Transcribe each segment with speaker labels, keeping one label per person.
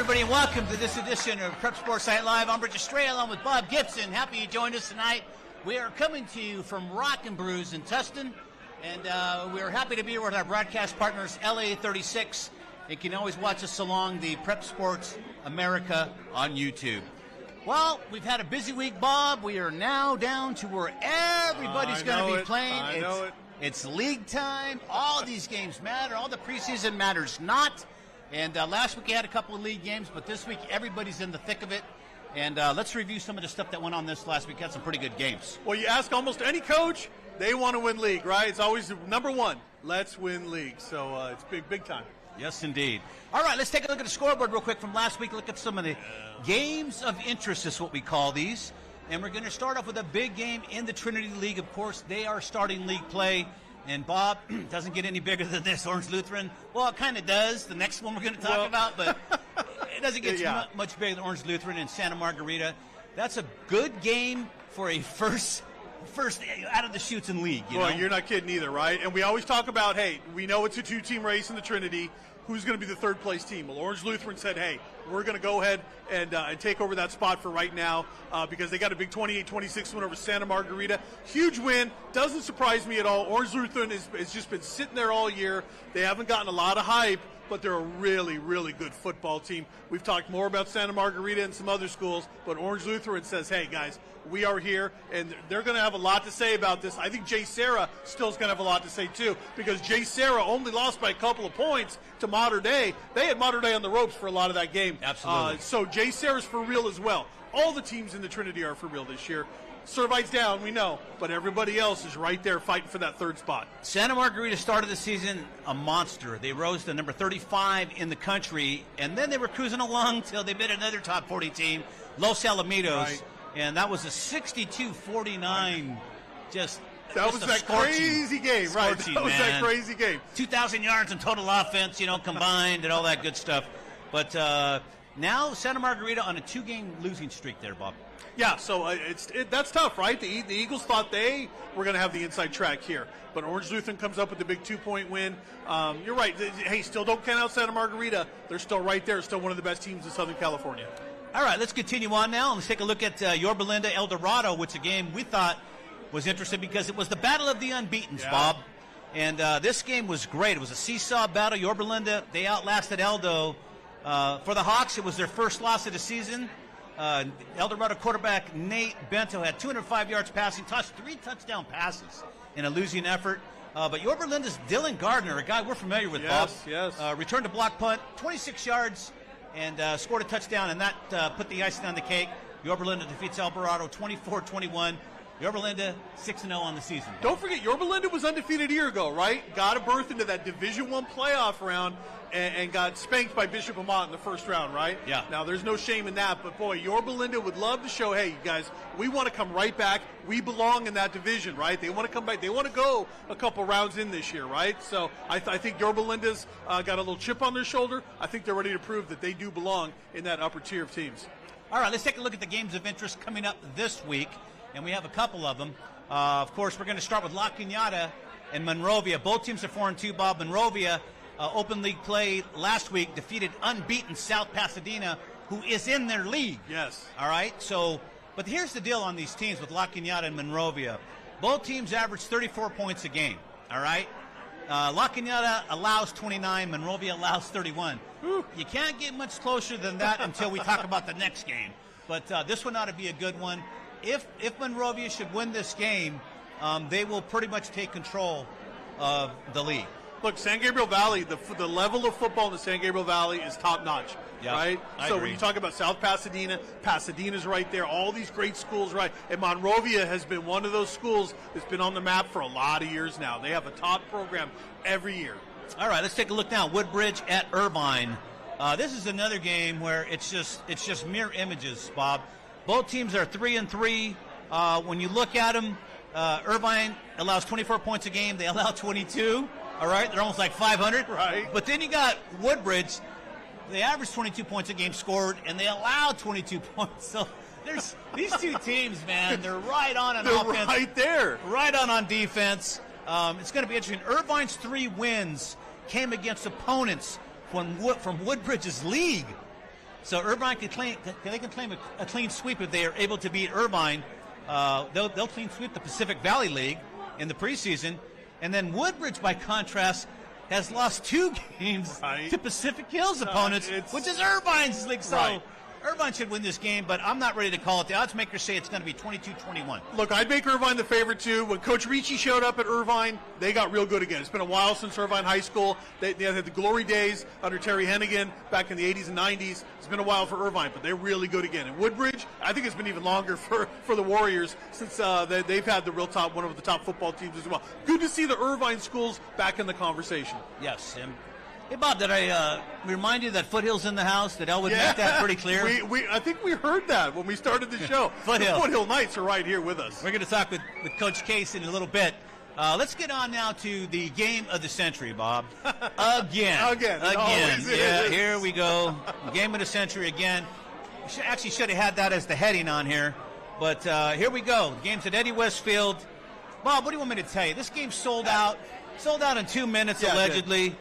Speaker 1: everybody, and welcome to this edition of Prep Sports Night Live. I'm Bridget Stray, along with Bob Gibson. Happy you joined us tonight. We are coming to you from Rock and Brews in Tustin, and we are happy to be here with our broadcast partners, LA36. You can always watch us along the Prep Sports America on YouTube. Well, we've had a busy week, Bob. We are now down to where everybody's going to be playing. It's league time. All these games matter. All the preseason matters not. And last week we had a couple of league games, but this week everybody's in the thick of it. And let's review some of the stuff that went on this last week. Had some pretty good games. Well,
Speaker 2: you ask almost any coach, they want to win league, right? It's always number one. Let's win league. So it's big time.
Speaker 1: Yes, indeed. All right, let's take a look at the scoreboard real quick from last week. Look at some of the games of interest is what we call these. And we're going to start off with a big game in the Trinity League. Of course, they are starting league play. And Bob, doesn't get any bigger than this. Orange Lutheran, well, it kind of does. The next one we're going to talk about, but it doesn't get much bigger than Orange Lutheran and Santa Margarita. That's a good game for a first out of the chutes in league.
Speaker 2: Well, you're not kidding either, right? And we always talk about, hey, we know it's a two-team race in the Trinity. Who's going to be the third-place team? Well, Orange Lutheran said, hey, we're going to go ahead and take over that spot for right now because they got a big 28-26 win over Santa Margarita. Huge win. Doesn't surprise me at all. Orange Lutheran has just been sitting there all year. They haven't gotten a lot of hype, but they're a really, really good football team. We've talked more about Santa Margarita and some other schools, but Orange Lutheran says, hey, guys, we are here, and they're going to have a lot to say about this. I think Jay Serra still is going to have a lot to say, too, because Jay Serra only lost by a couple of points to Mater Dei. They had Mater Dei on the ropes for a lot of that game.
Speaker 1: Absolutely.
Speaker 2: So Jay Serra's for real as well. All the teams in the Trinity are for real this year. Servite's down, we know, but everybody else is right there fighting for that third spot.
Speaker 1: Santa Margarita started the season a monster. They rose to number 35 in the country, and then they were cruising along till they met another top 40 team, Los Alamitos,
Speaker 2: right.
Speaker 1: And that was a 62-49.
Speaker 2: That was that crazy game, right? That was that crazy game.
Speaker 1: 2,000 yards in total offense, combined and all that good stuff. But now Santa Margarita on a 2-game losing streak there, Bob.
Speaker 2: Yeah, so that's tough, right? The Eagles thought they were going to have the inside track here, but Orange Lutheran comes up with the big 2-point win. You're right. Hey, still don't count out Santa Margarita. They're still right there, still one of the best teams in Southern California. All
Speaker 1: right, let's continue on now. Let's take a look at Yorba Linda El Dorado, which is a game we thought was interesting because it was the battle of the unbeatens, Bob. And this game was great. It was a seesaw battle. Yorba Linda, they outlasted Eldo. For the Hawks, it was their first loss of the season. El Dorado quarterback Nate Bento had 205 yards passing, tossed 3 touchdown passes in a losing effort. But Yorba Linda's Dylan Gardner, a guy we're familiar with, Bob, returned a block punt, 26 yards, and scored a touchdown, and that put the icing on the cake. Yorba Linda defeats El Dorado 24-21. Yorba Linda 6-0 on the season.
Speaker 2: Don't forget, Yorba Linda was undefeated a year ago, right? Got a berth into that Division I playoff round and got spanked by Bishop Amat in the first round, right?
Speaker 1: Yeah.
Speaker 2: Now, there's no shame in that, but boy, Yorba Linda would love to show, hey, you guys, we want to come right back. We belong in that division, right? They want to come back. They want to go a couple rounds in this year, right? So I think Yorba Linda's got a little chip on their shoulder. I think they're ready to prove that they do belong in that upper tier of teams.
Speaker 1: All right, let's take a look at the games of interest coming up this week, and we have a couple of them. Of course, we're going to start with La Cañada and Monrovia. Both teams are 4-2, Bob. Monrovia, open league play last week, defeated unbeaten South Pasadena, who is in their league.
Speaker 2: Yes.
Speaker 1: All right, but here's the deal on these teams with La Cañada and Monrovia. Both teams average 34 points a game, all right? La Cañada allows 29, Monrovia allows 31.
Speaker 2: Whew.
Speaker 1: You can't get much closer than that until we talk about the next game. But this one ought to be a good one. If Monrovia should win this game, they will pretty much take control of the league.
Speaker 2: Look, San Gabriel Valley, the level of football in the San Gabriel Valley is top-notch, right?
Speaker 1: I
Speaker 2: so
Speaker 1: agree.
Speaker 2: when you talk about South Pasadena, Pasadena's right there, all these great schools, right? And Monrovia has been one of those schools that's been on the map for a lot of years now. They have a top program every year.
Speaker 1: All right, let's take a look now. Woodbridge at Irvine. This is another game where it's just mirror images, Bob. Both teams are 3-3. When you look at them, Irvine allows 24 points a game. They allow 22. All right, they're almost like 500.
Speaker 2: Right.
Speaker 1: But then you got Woodbridge. They average 22 points a game scored, and they allow 22 points. So there's these two teams, man. They're right on offense.
Speaker 2: They're right there.
Speaker 1: Right on defense. It's going to be interesting. Irvine's 3 wins came against opponents from Woodbridge's league. So Irvine can claim a clean sweep if they are able to beat Irvine. They'll clean sweep the Pacific Valley League in the preseason. And then Woodbridge, by contrast, has lost 2 games to Pacific Hills opponents, which is Irvine's league. So Irvine should win this game, but I'm not ready to call it. The odds makers say it's going to be 22-21.
Speaker 2: Look, I'd make Irvine the favorite, too. When Coach Ricci showed up at Irvine, they got real good again. It's been a while since Irvine High School. They had the glory days under Terry Hennigan back in the 80s and 90s. It's been a while for Irvine, but they're really good again. And Woodbridge, I think it's been even longer for the Warriors since they've had the real top, one of the top football teams as well. Good to see the Irvine schools back in the conversation.
Speaker 1: Yes, Tim. Hey, Bob, did I remind you that Foothill's in the house? Did Elwood make that pretty clear?
Speaker 2: I think we heard that when we started the show.
Speaker 1: Foothill.
Speaker 2: The Foothill Knights are right here with us.
Speaker 1: We're going to talk with Coach Case in a little bit. Let's get on now to the game of the century, Bob. Again. Yeah, here we go. Game of the century again. We should have had that as the heading on here. But here we go. The game's at Eddie Westfield. Bob, what do you want me to tell you? This game sold out. Sold out in 2 minutes, allegedly.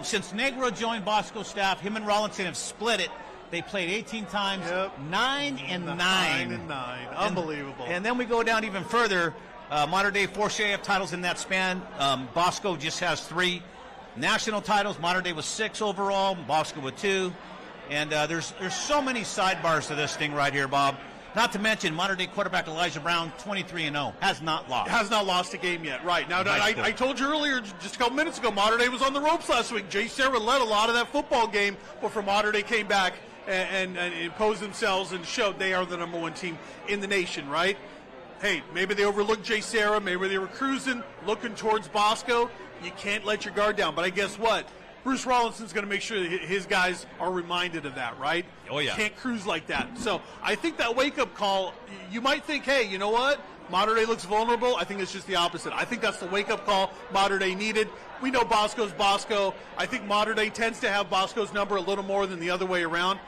Speaker 1: Since Negro joined Bosco's staff, him and Rollinson have split it. They played 18 times, 9 and 9.
Speaker 2: 9 and 9. Unbelievable.
Speaker 1: And then we go down even further. Modern day 4 CIF titles in that span. Bosco just has 3 national titles. Modern day was 6 overall. Bosco with 2. And there's so many sidebars to this thing right here, Bob. Not to mention modern day quarterback Elijah Brown, 23-0, has not lost.
Speaker 2: Has not lost a game yet. Right. Now, I told you earlier, just a couple minutes ago, Modern Day was on the ropes last week. Jay Sarah led a lot of that football game before Modern Day came back and imposed themselves and showed they are the number 1 team in the nation, right? Hey, maybe they overlooked Jay Sarah. Maybe they were cruising, looking towards Bosco. You can't let your guard down. But I guess what? Bruce Rollinson's going to make sure that his guys are reminded of that, right?
Speaker 1: Oh, yeah.
Speaker 2: You can't cruise like that. So I think that wake-up call, you might think, hey, you know what? Modern Day looks vulnerable. I think it's just the opposite. I think that's the wake-up call Modern Day needed. We know Bosco's Bosco. I think Modern Day tends to have Bosco's number a little more than the other way around.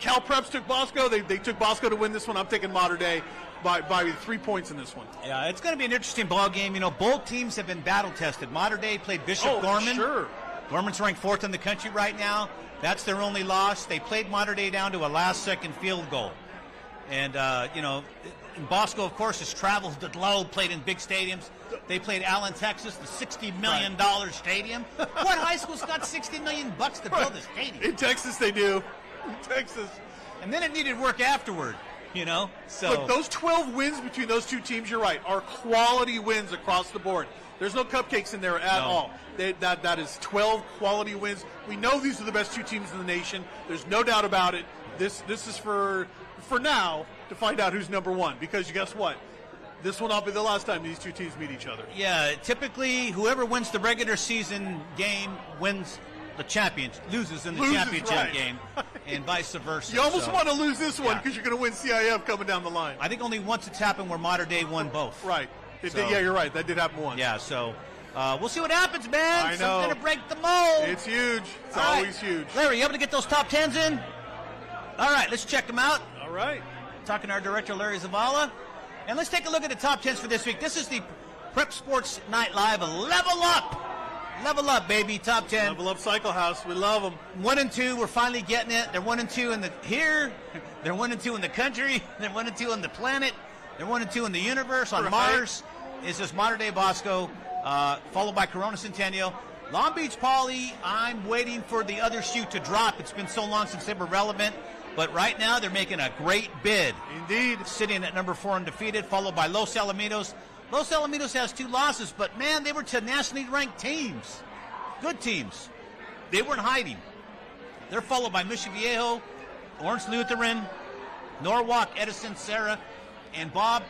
Speaker 2: Cal Preps took Bosco. They took Bosco to win this one. I'm taking Modern Day by 3 points in this one.
Speaker 1: Yeah, it's going to be an interesting ball game. You know, both teams have been battle-tested. Modern Day played Bishop Gorman.
Speaker 2: Sure.
Speaker 1: Gorman's ranked 4th in the country right now. That's their only loss. They played Modern Day down to a last-second field goal. And, and Bosco, of course, has traveled the globe, played in big stadiums. They played Allen, Texas, the $60 million stadium. What high school's got $60 million to build a stadium?
Speaker 2: In Texas, they do. In Texas.
Speaker 1: And then it needed work afterward, you know. So
Speaker 2: look, those 12 wins between those 2 teams, you're right, are quality wins across the board. There's no cupcakes in there at all. That is 12 quality wins. We know these are the best 2 teams in the nation. There's no doubt about it. This is for now to find out who's number 1, because guess what? This will not be the last time these 2 teams meet each other.
Speaker 1: Yeah, typically whoever wins the regular season game wins the loses in the championship game, and vice versa.
Speaker 2: You almost want to lose this one because you're going to win CIF coming down the line.
Speaker 1: I think only once it's happened where Modern Day won both.
Speaker 2: Right. Yeah, you're right. That did happen once.
Speaker 1: Yeah, so we'll see what happens, man.
Speaker 2: I know.
Speaker 1: Something's going to break the mold.
Speaker 2: It's huge. It's always huge.
Speaker 1: Larry, you able to get those top 10s in? All right, let's check them out.
Speaker 2: All right.
Speaker 1: Talking to our director, Larry Zavala. And let's take a look at the top 10s for this week. This is the Prep Sports Night Live Level Up. Level Up, baby. Top 10.
Speaker 2: Level Up Cycle House. We love them.
Speaker 1: 1 and 2. We're finally getting it. They're 1 and 2 in the here. They're 1 and 2 in the country. They're 1 and 2 on the planet. They're 1 and 2 in the universe. On Mars is this Modern Day Bosco, followed by Corona Centennial. Long Beach Poly, I'm waiting for the other shoe to drop. It's been so long since they were relevant. But right now, they're making a great bid.
Speaker 2: Indeed.
Speaker 1: Sitting at number 4 undefeated, followed by Los Alamitos. Los Alamitos has 2 losses, but, man, they were to nationally ranked teams. Good teams. They weren't hiding. They're followed by Mission Viejo, Orange Lutheran, Norwalk, Edison, Sarah, and Bob.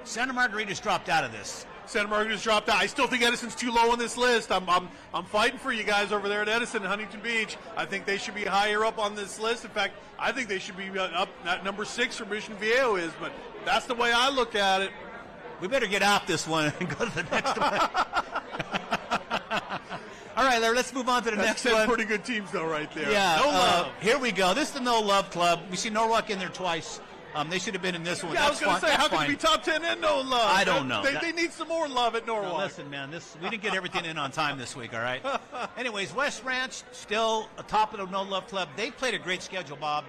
Speaker 1: Santa Margarita's dropped out of this.
Speaker 2: Santa Margarita's dropped out. I still think Edison's too low on this list. I'm fighting for you guys over there at Edison and Huntington Beach. I think they should be higher up on this list. In fact, I think they should be up at number 6 for Mission Viejo is, but that's the way I look at it.
Speaker 1: We better get off this one and go to the next one. All right, Larry, let's move on to the next one.
Speaker 2: Pretty good teams, though, right there.
Speaker 1: Yeah.
Speaker 2: No love.
Speaker 1: Here we go. This is the No Love Club. We see Norwalk in there twice. They should have been in this one.
Speaker 2: Yeah, I was going to say, how can it be top 10 and no love?
Speaker 1: I don't know.
Speaker 2: They need some more love at Norwalk.
Speaker 1: No, listen, man, we didn't get everything in on time this week, all right? Anyways, West Ranch, still atop of the No Love Club. They played a great schedule, Bob,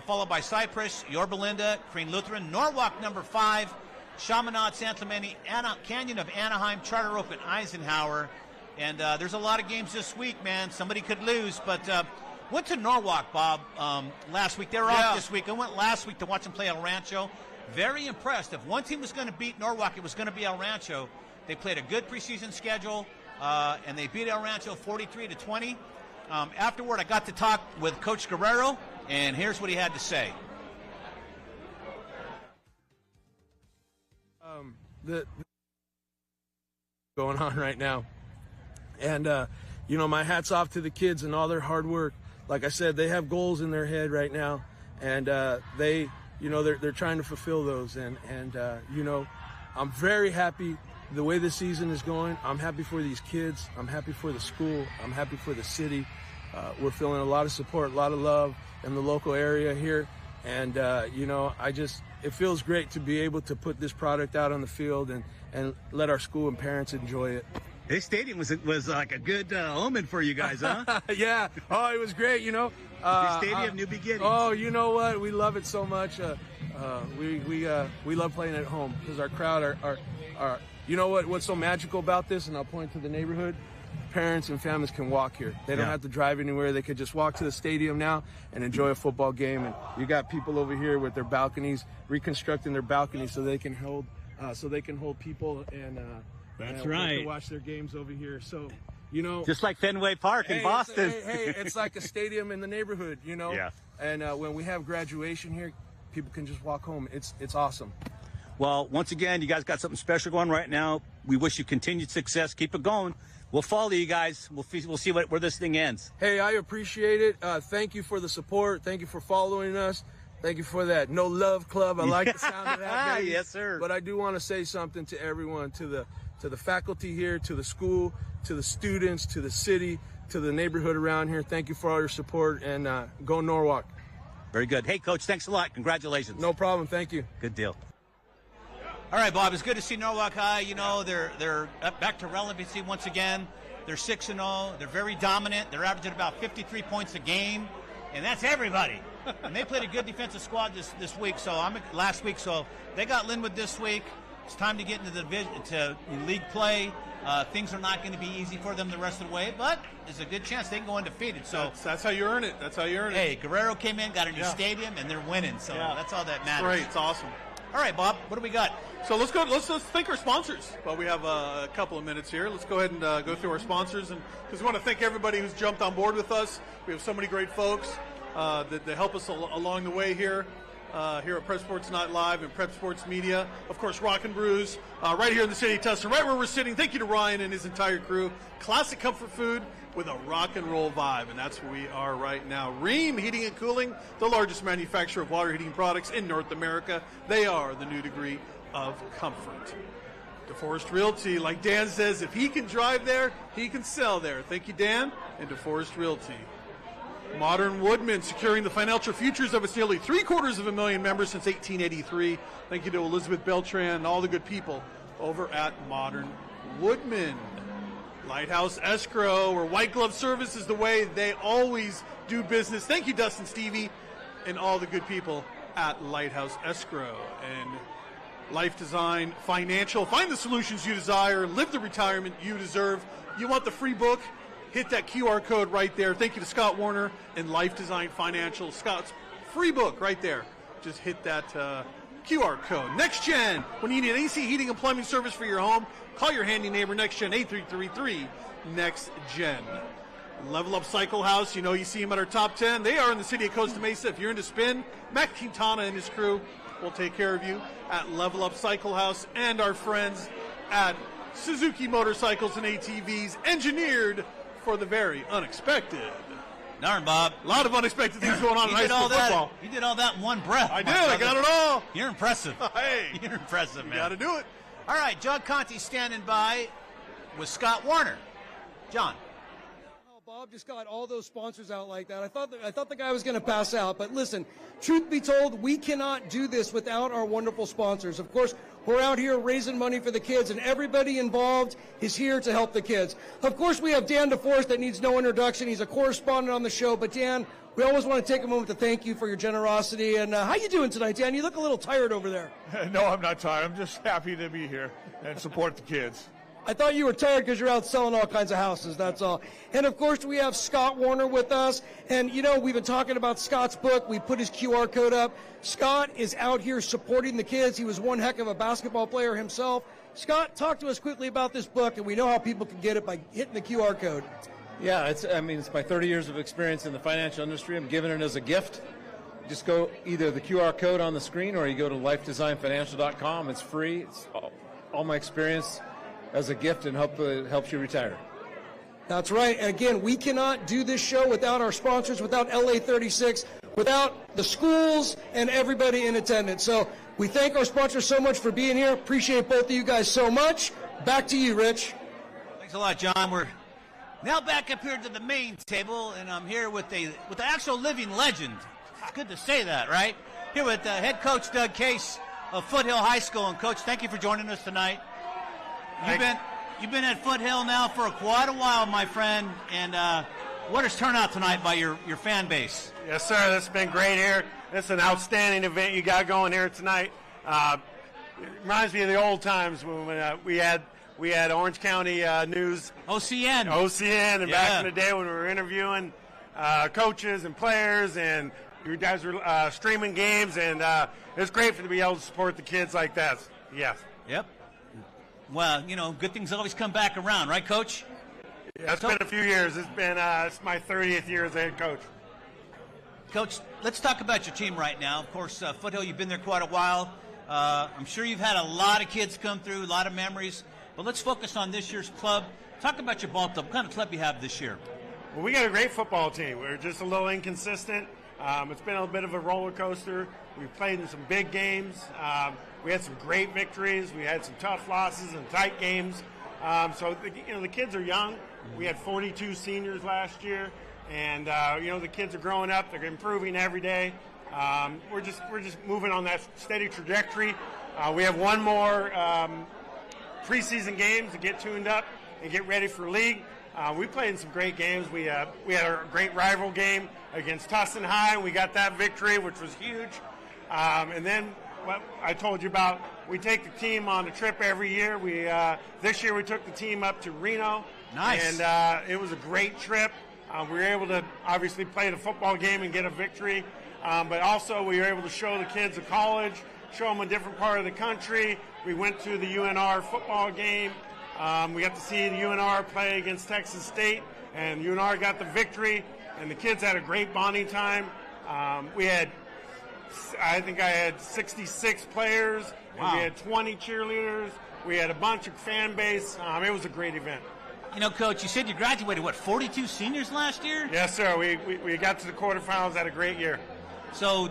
Speaker 1: followed by Cypress, Yorba Linda, Crane Lutheran, Norwalk number 5, Chaminade, San Clemente, Canyon of Anaheim, Charter Oak, and Eisenhower. And there's a lot of games this week, man. Somebody could lose, but went to Norwalk, Bob, last week. They were off this week. I went last week to watch them play El Rancho. Very impressed. If one team was going to beat Norwalk, it was going to be El Rancho. They played a good preseason schedule, and they beat El Rancho 43-20. Afterward, I got to talk with Coach Guerrero, and here's what he had to say.
Speaker 3: The going on right now, and my hat's off to the kids and all their hard work. Like I said, they have goals in their head right now, and they're trying to fulfill those. And I'm very happy the way this season is going. I'm happy for these kids. I'm happy for the school. I'm happy for the city. We're feeling a lot of support, a lot of love in the local area here, and it feels great to be able to put this product out on the field and let our school and parents enjoy it.
Speaker 4: This stadium was like a good omen for you guys, huh?
Speaker 3: Yeah. Oh, it was great,
Speaker 4: New stadium, new beginnings.
Speaker 3: Oh, you know what? We love it so much. We love playing at home because our crowd are you know what's so magical about this, and I'll point to the neighborhood. Parents and families can walk here. They don't have to drive anywhere. They could just walk to the stadium now and enjoy a football game. And you got people over here with their balconies, reconstructing their balconies so they can hold people and
Speaker 4: that's right.
Speaker 3: To watch their games over here. So,
Speaker 4: just like Fenway Park in Boston.
Speaker 3: It's like a stadium in the neighborhood,
Speaker 4: Yeah.
Speaker 3: And when we have graduation here, people can just walk home. It's awesome.
Speaker 4: Well, once again, you guys got something special going right now. We wish you continued success. Keep it going. We'll follow you guys. We'll see where this thing ends.
Speaker 3: Hey, I appreciate it. Thank you for the support. Thank you for following us. Thank you for that No Love Club. I like the sound of that, baby.
Speaker 4: Yes, sir.
Speaker 3: But I do want to say something to everyone, to the faculty here, to the school, to the students, to the city, to the neighborhood around here. Thank you for all your support, and go Norwalk.
Speaker 4: Very good. Hey, Coach, thanks a lot. Congratulations.
Speaker 3: No problem. Thank you.
Speaker 4: Good deal.
Speaker 1: All right, Bob, it's good to see Norwalk High. They're back to relevancy once again. They're 6-0. They're very dominant. They're averaging about 53 points a game, and that's everybody. And they played a good defensive squad this week. Last week. So they got Linwood this week. It's time to get into the division, to league play. Things are not going to be easy for them the rest of the way, but there's a good chance they can go undefeated. So
Speaker 2: that's how you earn it.
Speaker 1: Hey, Guerrero came in, got a new stadium, and they're winning. So that's all that matters.
Speaker 2: Great, it's awesome.
Speaker 1: All right, Bob, what do we got?
Speaker 2: So let's thank our sponsors. Well, we have a couple of minutes here. Let's go ahead and go through our sponsors, and because we want to thank everybody who's jumped on board with us. We have so many great folks that help us along the way here at Prep Sports Night Live and Prep Sports Media. Of course, Rock and Brews, right here in the city of Tustin, right where we're sitting. Thank you to Ryan and his entire crew. Classic comfort food with a rock and roll vibe, and that's where we are right now. Ream Heating and Cooling, the largest manufacturer of water heating products in North America. They are the new degree of comfort. DeForest Realty, like Dan says, if he can drive there, he can sell there. Thank you, Dan, and DeForest Realty. Modern Woodman, securing the financial futures of its nearly 750,000 members since 1883. Thank you to Elizabeth Beltran and all the good people over at Modern Woodman. Lighthouse Escrow, where white glove service is the way they always do business. Thank you, Dustin Stevie, and all the good people at Lighthouse Escrow. And Life Design Financial. Find the solutions you desire. Live the retirement you deserve. You want the free book? Hit that QR code right there. Thank you to Scott Warner and Life Design Financial. Scott's free book right there. Just hit that QR code. Next Gen, when you need an AC heating and plumbing service for your home, call your handy neighbor Next Gen 8333 Next Gen. Level Up Cycle House, you see them at our top 10. They are in the city of Costa Mesa. If you're into spin, Mac Quintana and his crew will take care of you at Level Up Cycle House, and our friends at Suzuki Motorcycles and ATVs, engineered for the very unexpected.
Speaker 1: Darn, Bob.
Speaker 2: A lot of unexpected things going on in high school football.
Speaker 1: You did all that in one breath.
Speaker 2: I did. I got it all.
Speaker 1: You're impressive.
Speaker 2: Hey.
Speaker 1: You're impressive, man.
Speaker 2: You got to do it.
Speaker 1: All right, John Conti standing by with Scott Warner. John.
Speaker 5: Bob, Bob just got all those sponsors out like that. I thought the guy was going to pass out. But listen, truth be told, we cannot do this without our wonderful sponsors. Of course, we're out here raising money for the kids, and everybody involved is here to help the kids. Of course, we have Dan DeForest that needs no introduction. He's a correspondent on the show. But Dan, we always want to take a moment to thank you for your generosity. And how you doing tonight, Dan? You look a little tired over there.
Speaker 6: No, I'm not tired. I'm just happy to be here and support the kids.
Speaker 5: I thought you were tired because you're out selling all kinds of houses, that's all. And, of course, we have Scott Warner with us. And, you know, we've been talking about Scott's book. We put his QR code up. Scott is out here supporting the kids. He was one heck of a basketball player himself. Scott, talk to us quickly about this book, and we know how people can get it by hitting the QR code.
Speaker 7: Yeah, it's my 30 years of experience in the financial industry. I'm giving it as a gift. Just go either the QR code on the screen or you go to lifedesignfinancial.com. It's free. It's all my experience as a gift, and helps you retire.
Speaker 5: That's right. And again, we cannot do this show without our sponsors, without LA 36, without the schools and everybody in attendance. So we thank our sponsors so much for being here. Appreciate both of you guys so much. Back to you, Rich.
Speaker 1: Thanks a lot, John. We're now back up here to the main table, and I'm here with the actual living legend. It's good to say that, right? Here with head coach Doug Case of Foothill High School. And, Coach, thank you for joining us tonight. You've been at Foothill now for quite a while, my friend, and what has turned out tonight by your fan base?
Speaker 8: Yes, sir. This has been great here. It's an outstanding event you got going here tonight. It reminds me of the old times when we had Orange County News.
Speaker 1: OCN,
Speaker 8: and back in the day when we were interviewing coaches and players, and you guys were streaming games, and it's great to be able to support the kids like that. Yes.
Speaker 1: Yep. Well, you know, good things always come back around, right, Coach?
Speaker 8: Yeah, it's been a few years. It's my 30th year as a head coach.
Speaker 1: Coach, let's talk about your team right now. Of course, Foothill, you've been there quite a while. I'm sure you've had a lot of kids come through, a lot of memories. But let's focus on this year's club. Talk about your ball club. What kind of club you have this year?
Speaker 8: Well, we got a great football team. We're just a little inconsistent. It's been a bit of a roller coaster. We've played in some big games. We had some great victories. We had some tough losses and tight games. So the kids are young. We had 42 seniors last year, and the kids are growing up. They're improving every day. We're just moving on that steady trajectory. We have one more preseason games to get tuned up and get ready for league. We played in some great games. We had a great rival game against Tustin High. We got that victory, which was huge. And then what I told you about, we take the team on a trip every year. This year we took the team up to Reno.
Speaker 1: Nice.
Speaker 8: And it was a great trip. We were able to obviously play the football game and get a victory. But also we were able to show the kids the college, show them a different part of the country. We went to the UNR football game. We got to see the UNR play against Texas State, and UNR got the victory, and the kids had a great bonding time. I think I had 66 players, and
Speaker 1: wow.
Speaker 8: We had 20 cheerleaders. We had a bunch of fan base. It was a great event.
Speaker 1: You know, Coach, you said you graduated, 42 seniors last year?
Speaker 8: Yes, sir. We got to the quarterfinals, had a great year.
Speaker 1: So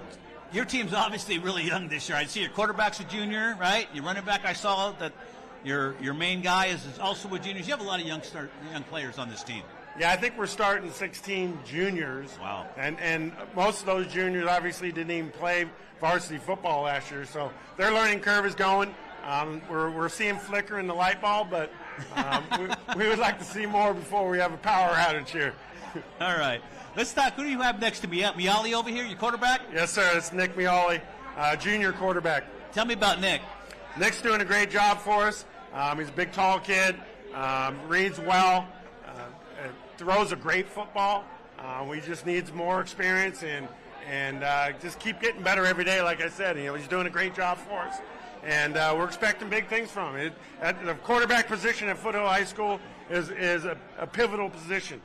Speaker 1: your team's obviously really young this year. I see your quarterback's a junior, right? Your running back, I saw that your main guy is also a junior. You have a lot of young players on this team.
Speaker 8: Yeah, I think we're starting 16 juniors.
Speaker 1: Wow.
Speaker 8: And most of those juniors obviously didn't even play varsity football last year, so their learning curve is going. We're seeing flicker in the light bulb, but we would like to see more before we have a power outage here.
Speaker 1: All right. Let's talk. Who do you have next to me? Miali over here, your quarterback?
Speaker 8: Yes, sir. It's Nick Miali, junior quarterback.
Speaker 1: Tell me about Nick.
Speaker 8: Nick's doing a great job for us. He's a big, tall kid, reads well, throws a great football. We just needs more experience and just keep getting better every day. Like I said, he's doing a great job for us, and we're expecting big things from him. The quarterback position at Foothill High School is a pivotal position.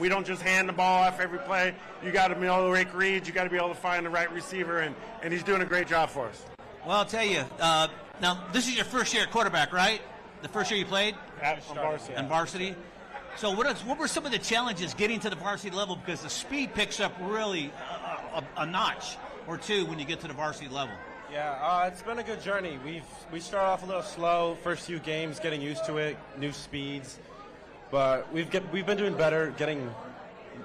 Speaker 8: We don't just hand the ball off every play. You got to be able to make reads. You got to be able to find the right receiver, and he's doing a great job for us.
Speaker 1: Well, I'll tell you. Now, this is your first year at quarterback, right? The first year you played?
Speaker 8: On varsity.
Speaker 1: On varsity. So what were some of the challenges getting to the varsity level? Because the speed picks up really a notch or two when you get to the varsity level.
Speaker 9: Yeah, it's been a good journey. We start off a little slow, first few games, getting used to it, new speeds. But we've been doing better, getting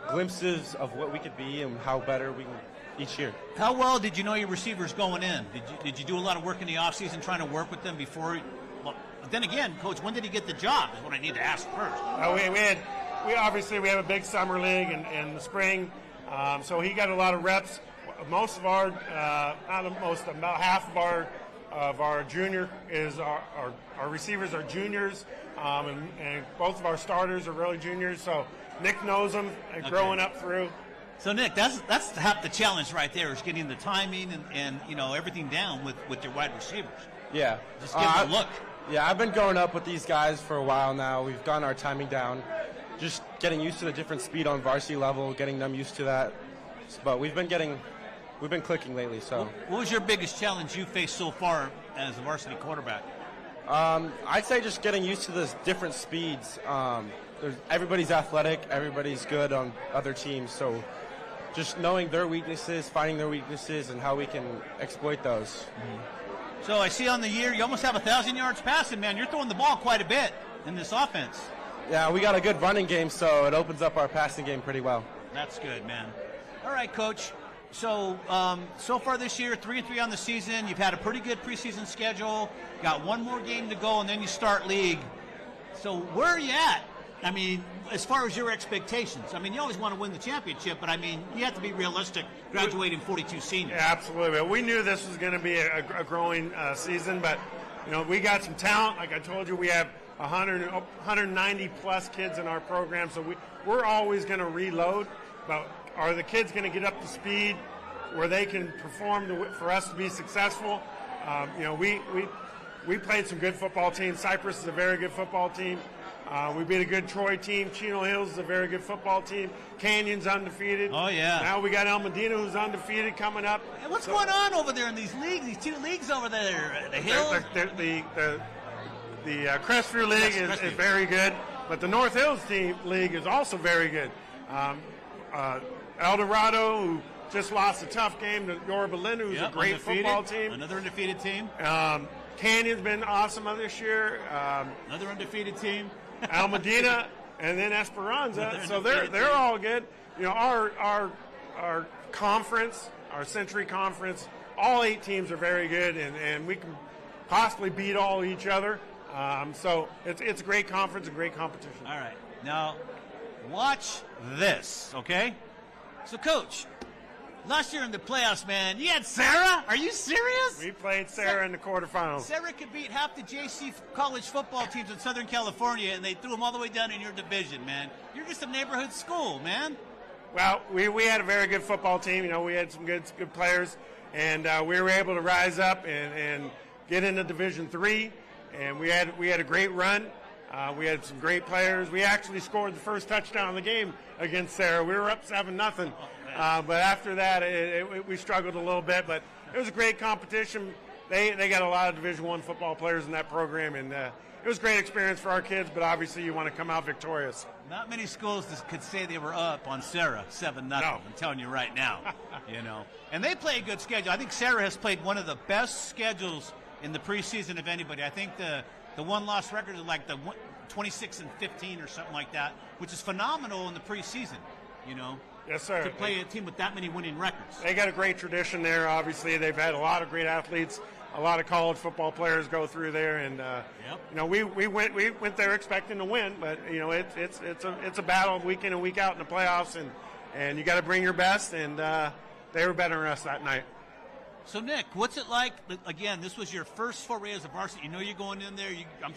Speaker 9: glimpses of what we could be and how better we can each year.
Speaker 1: How well did you know your receivers going in? Did you do a lot of work in the offseason trying to work with them before? Well, then again, Coach, when did he get the job is what I need to ask first.
Speaker 8: We obviously have a big summer league in the spring, so he got a lot of reps. Most of our, about half of our junior is our receivers are juniors, and both of our starters are really juniors. So Nick knows them and growing up through.
Speaker 1: So Nick, that's half the challenge right there is getting the timing and everything down with your wide receivers.
Speaker 9: Yeah,
Speaker 1: just give them a look.
Speaker 9: Yeah, I've been growing up with these guys for a while now. We've gotten our timing down, just getting used to the different speed on varsity level, getting them used to that. But we've been clicking lately. So,
Speaker 1: what was your biggest challenge you faced so far as a varsity quarterback?
Speaker 9: I'd say just getting used to the different speeds. Everybody's athletic, everybody's good on other teams, so just knowing their weaknesses, finding their weaknesses, and how we can exploit those.
Speaker 1: Mm-hmm. So I see on the year you almost have 1,000 yards passing, man. You're throwing the ball quite a bit in this offense.
Speaker 9: Yeah, we got a good running game, so it opens up our passing game pretty well.
Speaker 1: That's good, man. All right, Coach. So so far this year, 3-3 on the season. You've had a pretty good preseason schedule. Got one more game to go, and then you start league. So where are you at? I mean, as far as your expectations, I mean, you always want to win the championship, but I mean, you have to be realistic, graduating 42 seniors.
Speaker 8: Yeah, absolutely. We knew this was going to be a growing season, but, we got some talent. Like I told you, we have 190 plus kids in our program, so we're always going to reload. But are the kids going to get up to speed where they can perform for us to be successful? We played some good football teams. Cypress is a very good football team. We beat a good Troy team. Chino Hills is a very good football team. Canyon's undefeated.
Speaker 1: Oh, yeah.
Speaker 8: Now we got El Medina, who's undefeated, coming up.
Speaker 1: Hey, what's going on over there in these leagues, these two leagues over there? The Hills?
Speaker 8: The Crestview League is very good, but the North Hills League is also very good. El Dorado, who just lost a tough game to Yorba Linda, who's a great
Speaker 1: undefeated
Speaker 8: football team.
Speaker 1: Another undefeated team.
Speaker 8: Canyon's been awesome this year.
Speaker 1: Another undefeated team.
Speaker 8: Al Medina, and then Esperanza. So they're all good. Our conference, our Century Conference, all 8 teams are very good, and we can possibly beat all each other. So it's a great conference, a great competition.
Speaker 1: All right. Now, watch this, okay? So, Coach, last year in the playoffs, man, you had Sarah? Are you serious?
Speaker 8: We played Sarah in the quarterfinals.
Speaker 1: Sarah could beat half the JC college football teams in Southern California, and they threw them all the way down in your division, man. You're just a neighborhood school, man.
Speaker 8: Well, we had a very good football team. We had some good players, and we were able to rise up and get into Division III, and we had a great run. We had some great players. We actually scored the first touchdown of the game against Sarah. We were up 7-0. But after that, we struggled a little bit. But it was a great competition. They got a lot of Division I football players in that program, and it was a great experience for our kids. But obviously, you want to come out victorious.
Speaker 1: Not many schools could say they were up on Sarah 7-0. No. I'm telling you right now. And they play a good schedule. I think Sarah has played one of the best schedules in the preseason of anybody. I think the one-loss record is like the 26-15 or something like that, which is phenomenal in the preseason.
Speaker 8: Yes, sir.
Speaker 1: To play a team with that many winning records.
Speaker 8: They got a great tradition there. Obviously, they've had a lot of great athletes. A lot of college football players go through there, and we went there expecting to win, but it's a battle week in and week out in the playoffs, and you got to bring your best, and they were better than us that night.
Speaker 1: So, Nick, what's it like? Again, this was your first foray as a varsity. You're going in there.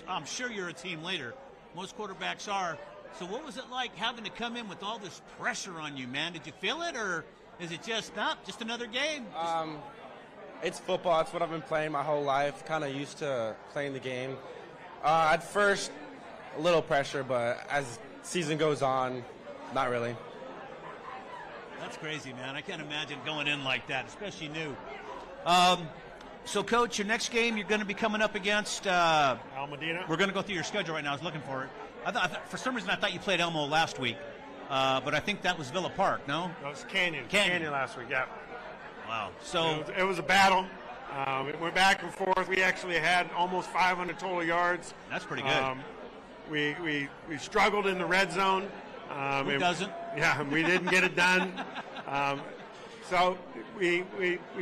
Speaker 1: I'm sure you're a team leader. Most quarterbacks are. So what was it like having to come in with all this pressure on you, man? Did you feel it, or is it just another game?
Speaker 9: It's football. It's what I've been playing my whole life. Kind of used to playing the game. At first, a little pressure, but as season goes on, not really.
Speaker 1: That's crazy, man. I can't imagine going in like that, especially new. So, Coach, your next game you're going to be coming up against
Speaker 8: Al Medina.
Speaker 1: We're going to go through your schedule right now. I was looking for it. For some reason, I thought you played Elmo last week, but I think that was Villa Park, no?
Speaker 8: No, it was Canyon last week, yeah.
Speaker 1: Wow. So
Speaker 8: it was a battle. It went back and forth. We actually had almost 500 total yards.
Speaker 1: That's pretty good.
Speaker 8: We struggled in the red zone.
Speaker 1: Who doesn't?
Speaker 8: Yeah, we didn't get it done. So we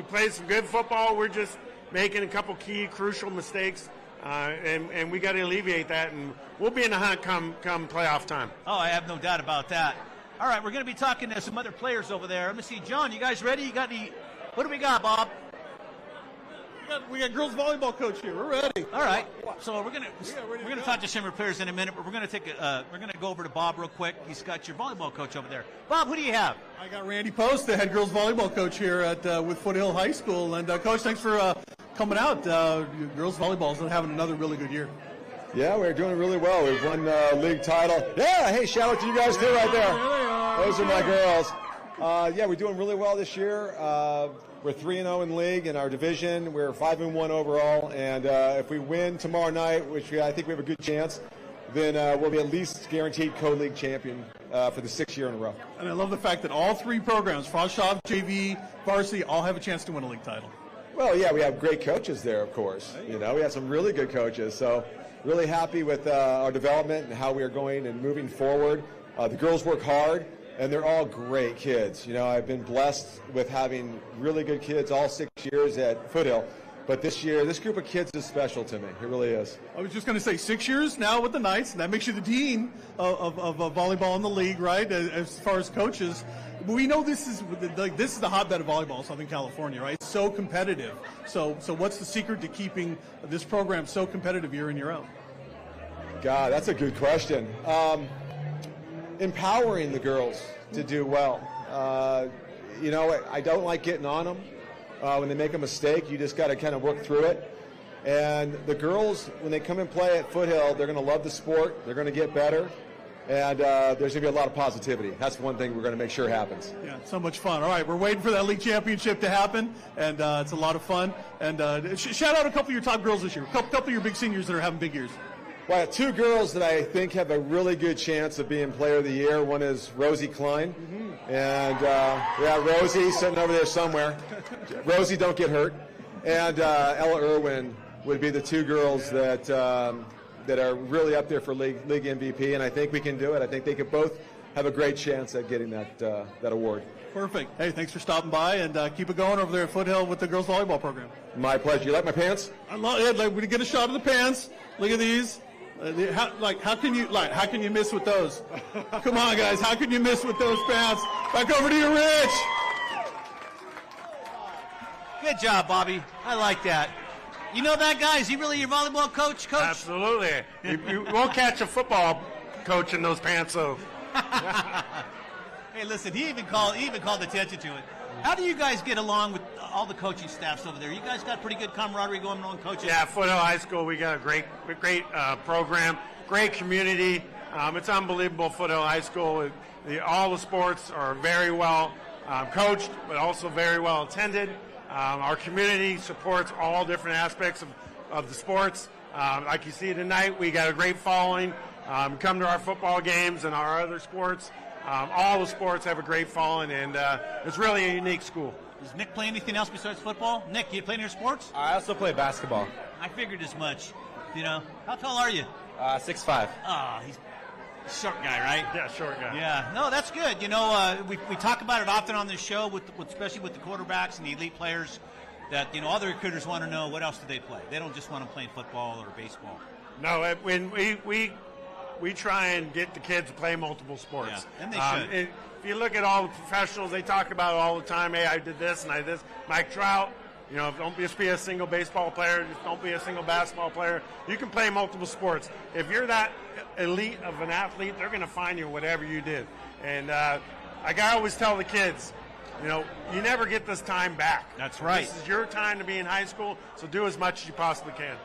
Speaker 8: played some good football. We're just making a couple key, crucial mistakes, and we got to alleviate that. And we'll be in the hunt come playoff time.
Speaker 1: Oh, I have no doubt about that. All right, we're going to be talking to some other players over there. Let me see, John. You guys ready? You got any? What do we got, Bob?
Speaker 2: We got girls volleyball coach here. We're ready.
Speaker 1: All right. So we're gonna talk to some of our players in a minute, but we're gonna go over to Bob real quick. He's got your volleyball coach over there. Bob, who do you have?
Speaker 2: I got Randy Post, the head girls volleyball coach here with Foothill High School. And Coach, thanks for coming out. Girls volleyball is having another really good year.
Speaker 10: Yeah, we're doing really well. We've won league title. Yeah, hey, shout out to you guys too right there. Those are my girls. Yeah, we're doing really well this year. We're 3-0 in league in our division. We're 5-1 overall, and if we win tomorrow night, which I think we have a good chance, then we'll be at least guaranteed co-league champion for the 6th year in a row.
Speaker 2: And I love the fact that all three programs, Frostshop, JV, Varsity, all have a chance to win a league title.
Speaker 10: Well, yeah, we have great coaches there, of course. You know, we have some really good coaches, so really happy with our development and how we are going and moving forward. The girls work hard. And they're all great kids. You know, I've been blessed with having really good kids all 6 years at Foothill. But this year, this group of kids is special to me. It really is.
Speaker 2: I was just going to say 6 years now with the Knights, and that makes you the dean of volleyball in the league, right, as far as coaches. But we know this is the hotbed of volleyball in Southern California, right? It's so competitive. So what's the secret to keeping this program so competitive year in, year out?
Speaker 10: God, that's a good question. Empowering the girls to do well. You know, I don't like getting on them. When they make a mistake, you just got to kind of work through it. And the girls, when they come and play at Foothill, they're going to love the sport. They're going to get better. And there's going to be a lot of positivity. That's one thing we're going to make sure happens.
Speaker 2: Yeah, so much fun. All right, we're waiting for that league championship to happen, and it's a lot of fun. And shout out a couple of your top girls this year, a couple of your big seniors that are having big years.
Speaker 10: Well, I have two girls that I think have a really good chance of being Player of the Year. One is Rosie Klein, and Rosie sitting over there somewhere. Rosie, don't get hurt. And Ella Irwin would be the two girls that are really up there for league MVP, and I think we can do it. I think they could both have a great chance at getting that award.
Speaker 2: Perfect. Hey, thanks for stopping by, and keep it going over there at Foothill with the girls volleyball program.
Speaker 10: My pleasure. You like my pants?
Speaker 2: I love it. Like, we get a shot of the pants. Look at these. How can you miss with those? Come on, guys. How can you miss with those pants? Back over to you, Rich.
Speaker 1: Good job, Bobby. I like that. You know that guy? Is he really your volleyball coach?
Speaker 8: Absolutely. You won't catch a football coach in those pants, though.
Speaker 1: Hey, listen, he even called attention to it. How do you guys get along with all the coaching staffs over there? You guys got pretty good camaraderie going on, coaching?
Speaker 8: Yeah, Foothill High School, we got a great program, great community. It's unbelievable, Foothill High School. All the sports are very well coached, but also very well attended. Our community supports all different aspects of the sports. Like you see tonight, we got a great following. Come to our football games and our other sports. All the sports have a great following, and it's really a unique school.
Speaker 1: Does Nick play anything else besides football? Nick, you play any sports?
Speaker 9: I also play basketball.
Speaker 1: I figured as much. You know, how tall are you?
Speaker 9: 6'5".
Speaker 1: He's a short guy, right?
Speaker 8: Yeah, short guy.
Speaker 1: Yeah, no, that's good. You know, we talk about it often on this show, especially with the quarterbacks and the elite players, that, you know, all the recruiters want to know what else do they play. They don't just want to play football or baseball.
Speaker 8: No, when we try and get the kids to play multiple sports.
Speaker 1: Yeah, and they should.
Speaker 8: If you look at all the professionals, they talk about it all the time. Hey, I did this and I did this. Mike Trout, you know, don't just be a single baseball player. Just don't be a single basketball player. You can play multiple sports. If you're that elite of an athlete, they're going to find you whatever you did. And like I always tell the kids, you know, you never get this time back.
Speaker 1: That's right.
Speaker 8: This is your time to be in high school, so do as much as you possibly can.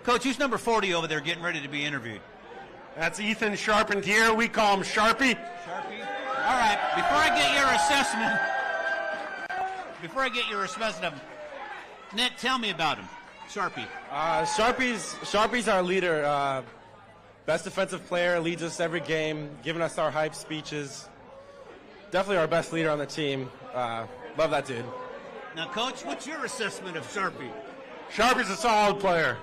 Speaker 1: Coach, who's number 40 over there getting ready to be interviewed?
Speaker 8: That's Ethan Charpentier. We call him Sharpie.
Speaker 1: Sharpie? All right. Before I get your assessment of him, Nick, tell me about him. Sharpie.
Speaker 9: Sharpie's our leader. Best defensive player, leads us every game, giving us our hype speeches. Definitely our best leader on the team. Love that dude.
Speaker 1: Now, Coach, what's your assessment of Sharpie?
Speaker 8: Sharpie's a solid player.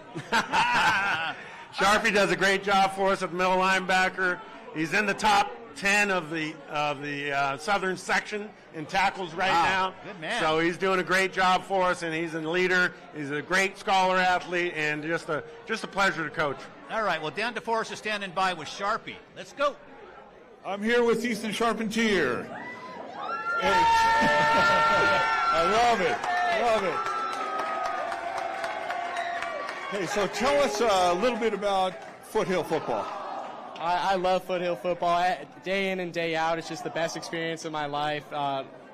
Speaker 8: Sharpie does a great job for us at middle linebacker. He's in the top top 10 of the Southern section in tackles right now.
Speaker 1: Good man.
Speaker 8: So he's doing a great job for us, and he's a leader. He's a great scholar athlete, and just a pleasure to coach.
Speaker 1: All right, well, Dan DeForest is standing by with Sharpie. Let's go.
Speaker 6: I'm here with Ethan Charpentier. Hey. I love it. Hey, so tell us a little bit about Foothill football.
Speaker 11: I love Foothill football. Day in and day out, it's just the best experience of my life.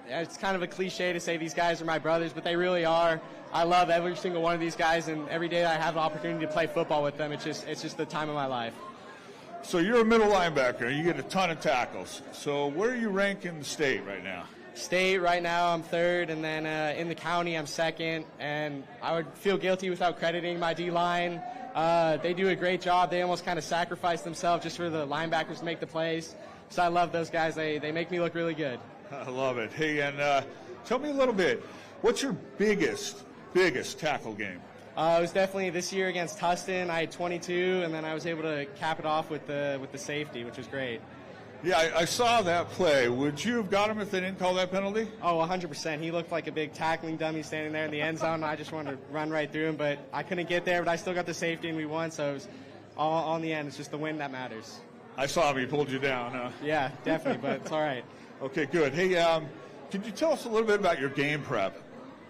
Speaker 11: It's kind of a cliche to say these guys are my brothers, but they really are. I love every single one of these guys, and every day I have the opportunity to play football with them, it's just the time of my life.
Speaker 6: So you're a middle linebacker. You get a ton of tackles. So where are you ranked in the state right now?
Speaker 11: State right now I'm third, and then in the county I'm second, and I would feel guilty without crediting my D-line. They do a great job. They almost kind of sacrifice themselves just for the linebackers to make the plays. So I love those guys. They make me look really good.
Speaker 6: I love it. Hey, and tell me a little bit, what's your biggest tackle game?
Speaker 11: It was definitely this year against Tustin. I had 22, and then I was able to cap it off with the safety, which was great.
Speaker 6: Yeah, I saw that play. Would you have got him if they didn't call that penalty?
Speaker 11: Oh, 100%. He looked like a big tackling dummy standing there in the end zone. I just wanted to run right through him, but I couldn't get there, but I still got the safety, and we won, so it was all on the end. It's just the win that matters.
Speaker 6: I saw him. He pulled you down, huh?
Speaker 11: Yeah, definitely, but it's all right.
Speaker 6: Okay, good. Hey, can you tell us a little bit about your game prep?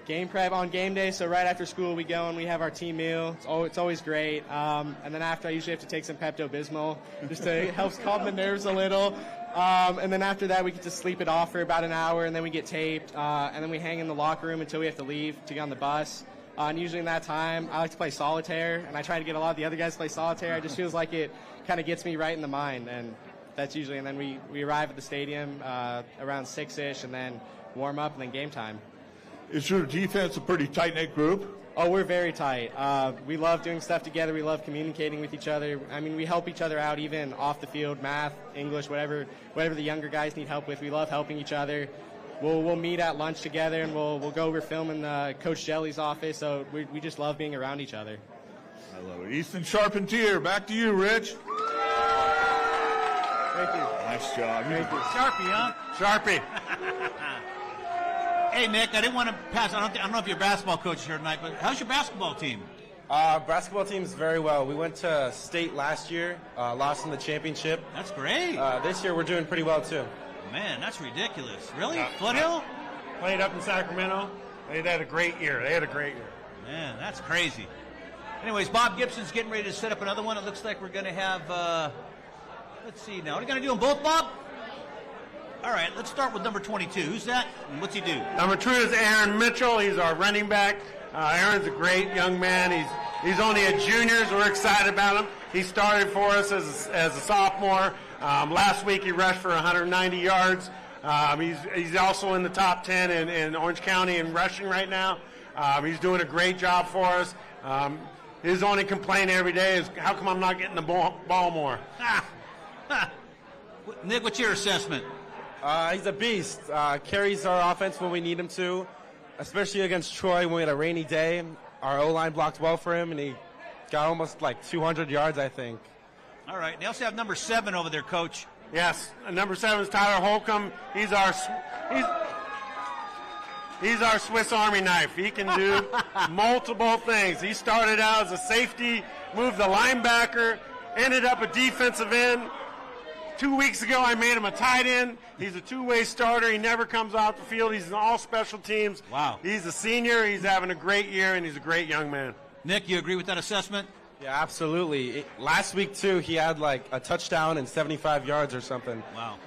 Speaker 11: Game prep on game day, so right after school we go and we have our team meal. It's always great. And then after I usually have to take some Pepto-Bismol just to help calm the nerves a little. And then after that we get to sleep it off for about an hour, and then we get taped. And then we hang in the locker room until we have to leave to get on the bus. And usually in that time I like to play solitaire, and I try to get a lot of the other guys to play solitaire. It just feels like it kind of gets me right in the mind, and that's usually. And then we arrive at the stadium around 6-ish, and then warm up, and then game time.
Speaker 6: Is your defense a pretty tight-knit group?
Speaker 11: Oh, we're very tight. We love doing stuff together. We love communicating with each other. I mean, we help each other out even off the field, math, English, whatever the younger guys need help with. We love helping each other. We'll meet at lunch together, and we'll go over film in Coach Jelly's office. So we just love being around each other.
Speaker 6: I love it. Ethan Charpentier, back to you, Rich.
Speaker 11: Thank you.
Speaker 6: Nice job.
Speaker 11: Thank you.
Speaker 1: Sharpie, huh?
Speaker 8: Sharpie.
Speaker 1: Hey, Nick, I didn't want to pass. I don't know if you're a basketball coach here tonight, but how's your basketball team?
Speaker 9: Basketball team's very well. We went to state last year, lost in the championship.
Speaker 1: That's great.
Speaker 9: This year we're doing pretty well too.
Speaker 1: Man, that's ridiculous. Really? Foothill?
Speaker 8: Played up in Sacramento. They had a great year.
Speaker 1: Man, that's crazy. Anyways, Bob Gibson's getting ready to set up another one. It looks like we're going to have, let's see now. Are you going to do them both, Bob? All right, let's start with number 22. Who's that, and what's he do?
Speaker 8: Number 2 is Aaron Mitchell. He's our running back. Aaron's a great young man. He's only a junior, so we're excited about him. He started for us as a sophomore. Last week he rushed for 190 yards. He's also in the top 10 in Orange County in rushing right now. He's doing a great job for us. His only complaint every day is, how come I'm not getting the ball more?
Speaker 1: Nick, what's your assessment?
Speaker 9: He's a beast. Carries our offense when we need him to, especially against Troy when we had a rainy day. Our O-line blocked well for him, and he got almost like 200 yards, I think.
Speaker 1: All right. They also have number 7 over there, Coach.
Speaker 8: Yes. Number 7 is Tyler Holcomb. He's our Swiss Army knife. He can do multiple things. He started out as a safety, moved the linebacker, ended up a defensive end. 2 weeks ago, I made him a tight end. He's a two-way starter. He never comes off the field. He's in all special teams.
Speaker 1: Wow.
Speaker 8: He's a senior. He's having a great year, and he's a great young man.
Speaker 1: Nick, you agree with that assessment?
Speaker 9: Yeah, absolutely. Last week, too, he had like a touchdown and 75 yards or something.
Speaker 1: Wow.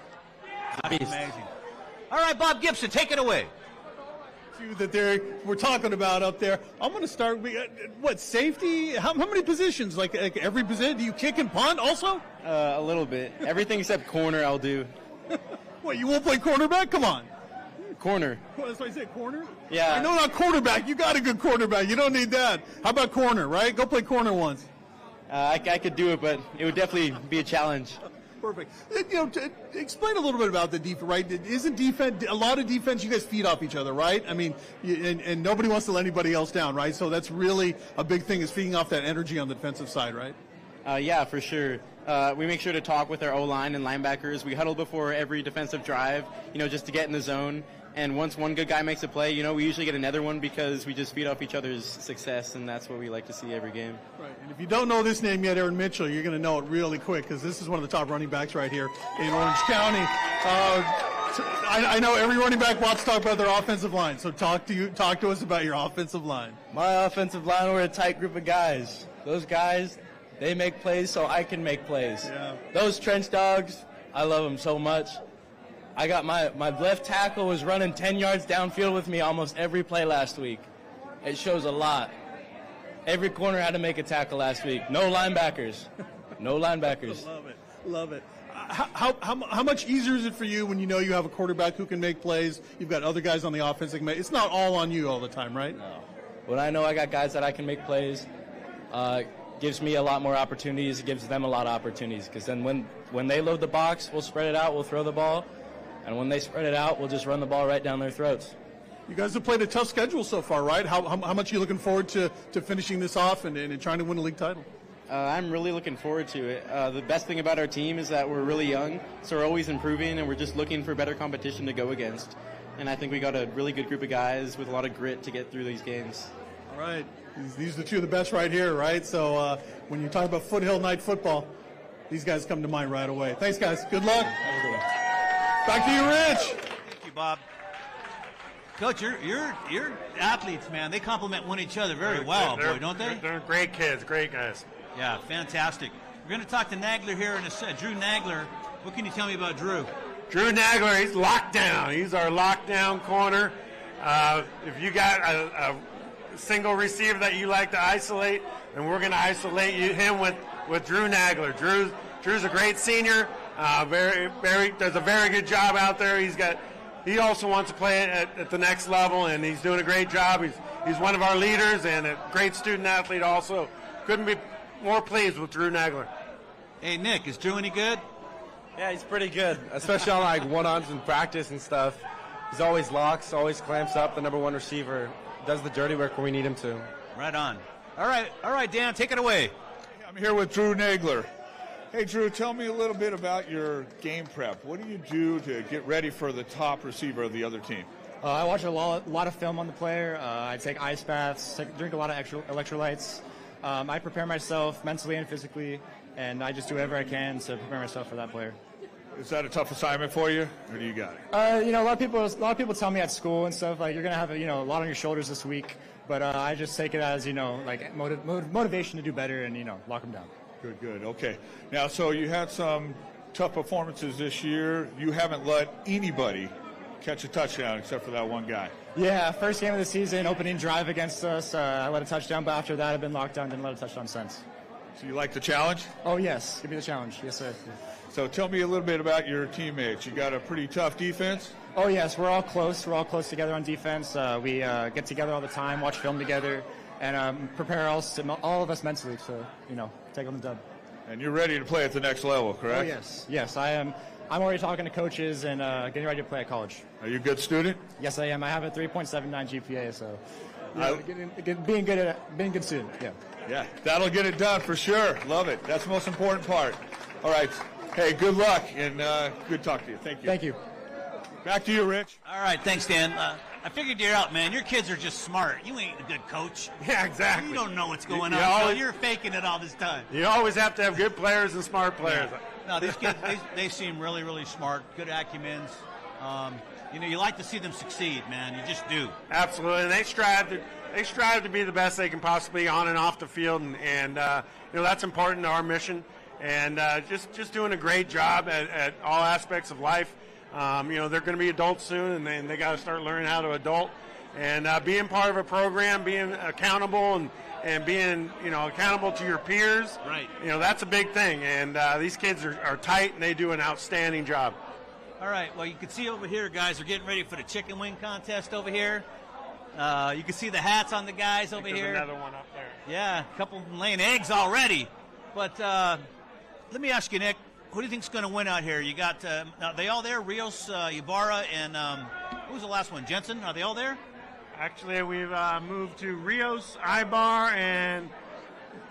Speaker 9: Beast.
Speaker 1: Amazing. All right, Bob Gibson, take it away.
Speaker 12: That we're talking about up there. I'm going to start. Safety? How many positions? Like every position? Do you kick and punt also?
Speaker 11: A little bit. Everything except corner I'll do.
Speaker 12: What, you won't play cornerback? Come on.
Speaker 11: Corner.
Speaker 12: Well, that's why I said corner?
Speaker 11: Yeah.
Speaker 12: I know not quarterback. You got a good quarterback. You don't need that. How about corner, right? Go play corner once.
Speaker 11: I could do it, but it would definitely be a challenge.
Speaker 12: Perfect. Explain a little bit about the defense, right? Isn't defense, a lot of defense, you guys feed off each other, right? I mean, and nobody wants to let anybody else down, right? So that's really a big thing, is feeding off that energy on the defensive side, right?
Speaker 11: Yeah, for sure. We make sure to talk with our O-line and linebackers. We huddle before every defensive drive, just to get in the zone. And once one good guy makes a play, we usually get another one because we just feed off each other's success, and that's what we like to see every game.
Speaker 2: Right. And if you don't know this name yet, Aaron Mitchell, you're going to know it really quick because this is one of the top running backs right here in Orange County. I know every running back wants to talk about their offensive line, so talk to us about your offensive line.
Speaker 13: My offensive line, we're a tight group of guys. Those guys, they make plays so I can make plays.
Speaker 2: Yeah.
Speaker 13: Those trench dogs, I love them so much. I got my left tackle was running 10 yards downfield with me almost every play last week. It shows a lot. Every corner had to make a tackle last week. No linebackers. No linebackers.
Speaker 2: Love it. How much easier is it for you when you know you have a quarterback who can make plays? You've got other guys on the offense that can make. It's not all on you all the time, right?
Speaker 13: No. When I know I got guys that I can make plays, gives me a lot more opportunities. It gives them a lot of opportunities because then when they load the box, we'll spread it out, we'll throw the ball. And when they spread it out, we'll just run the ball right down their throats.
Speaker 2: You guys have played a tough schedule so far, right? How much are you looking forward to finishing this off and trying to win a league title?
Speaker 11: I'm really looking forward to it. The best thing about our team is that we're really young, so we're always improving, and we're just looking for better competition to go against. And I think we got a really good group of guys with a lot of grit to get through these games.
Speaker 2: All right. These are the two of the best right here, right? So when you talk about Foothill Night football, these guys come to mind right away. Thanks, guys. Good luck.
Speaker 11: Have a good one.
Speaker 2: Back to you, Rich.
Speaker 1: Thank you, Bob. Coach, your athletes, man, they complement one each other very well, don't they?
Speaker 8: They're great kids, great guys.
Speaker 1: Yeah, fantastic. We're going to talk to Nagler here in a set. Drew Nagler. What can you tell me about Drew?
Speaker 8: Drew Nagler, he's locked down. He's our lockdown corner. If you got a single receiver that you like to isolate, then we're going to isolate him with Drew Nagler. Drew's a great senior. Does a very good job out there. He also wants to play at the next level, and he's doing a great job. He's one of our leaders and a great student athlete also. Couldn't be more pleased with Drew Nagler.
Speaker 1: Hey, Nick, is Drew any good?
Speaker 9: Yeah, he's pretty good, especially on like one-ons in practice and stuff. He's always locks, always clamps up, the number one receiver. Does the dirty work when we need him to.
Speaker 1: Right on. All right, Dan, take it away.
Speaker 6: I'm here with Drew Nagler. Hey, Drew, tell me a little bit about your game prep. What do you do to get ready for the top receiver of the other team?
Speaker 14: I watch a lot of film on the player. I take ice baths, drink a lot of electrolytes. I prepare myself mentally and physically, and I just do whatever I can to prepare myself for that player.
Speaker 6: Is that a tough assignment for you, or do you got it?
Speaker 14: A lot of people tell me at school and stuff like you're gonna have a lot on your shoulders this week, but I just take it as like motivation to do better and lock them down.
Speaker 6: Good. Okay. Now, so you had some tough performances this year. You haven't let anybody catch a touchdown except for that one guy.
Speaker 14: Yeah, first game of the season, opening drive against us. I let a touchdown, but after that, I've been locked down. Didn't let a touchdown since.
Speaker 6: So you like the challenge?
Speaker 14: Oh, yes. Give me the challenge. Yes, sir.
Speaker 6: So tell me a little bit about your teammates. You got a pretty tough defense?
Speaker 14: Oh, yes. We're all close. We're all close together on defense. We get together all the time, watch film together, and prepare all of us mentally to, take on the dub.
Speaker 6: And you're ready to play at the next level, correct?
Speaker 14: Oh, yes. Yes, I am. I'm already talking to coaches and getting ready to play at college.
Speaker 6: Are you a good student?
Speaker 14: Yes, I am. I have a 3.79 GPA, so being good student. Yeah.
Speaker 6: Yeah, that'll get it done for sure. Love it. That's the most important part. All right. Hey, good luck and good talk to you. Thank you.
Speaker 14: Thank you.
Speaker 6: Back to you, Rich.
Speaker 1: All right, thanks, Dan. I figured you're out, man. Your kids are just smart. You ain't a good coach.
Speaker 8: Yeah, exactly.
Speaker 1: You don't know what's going on. So you're faking it all this time.
Speaker 8: You always have to have good players and smart players.
Speaker 1: Yeah. No, these kids, they seem really, really smart, good acumens. You like to see them succeed, man. You just do.
Speaker 8: Absolutely. And they strive to be the best they can possibly be on and off the field, and that's important to our mission. And just doing a great job at all aspects of life. They're going to be adults soon, and they got to start learning how to adult. And being part of a program, being accountable, and being accountable to your peers.
Speaker 1: Right.
Speaker 8: That's a big thing. And these kids are tight, and they do an outstanding job.
Speaker 1: All right. Well, you can see over here, guys, are getting ready for the chicken wing contest over here. You can see the hats on the guys over here.
Speaker 8: There's another one up there.
Speaker 1: Yeah, a couple laying eggs already. But let me ask you, Nick, who do you think's going to win out here? You got are they all there? Rios, Ibarra, and who was the last one? Jensen? Are they all there?
Speaker 8: Actually, we've moved to Rios, Ibar, and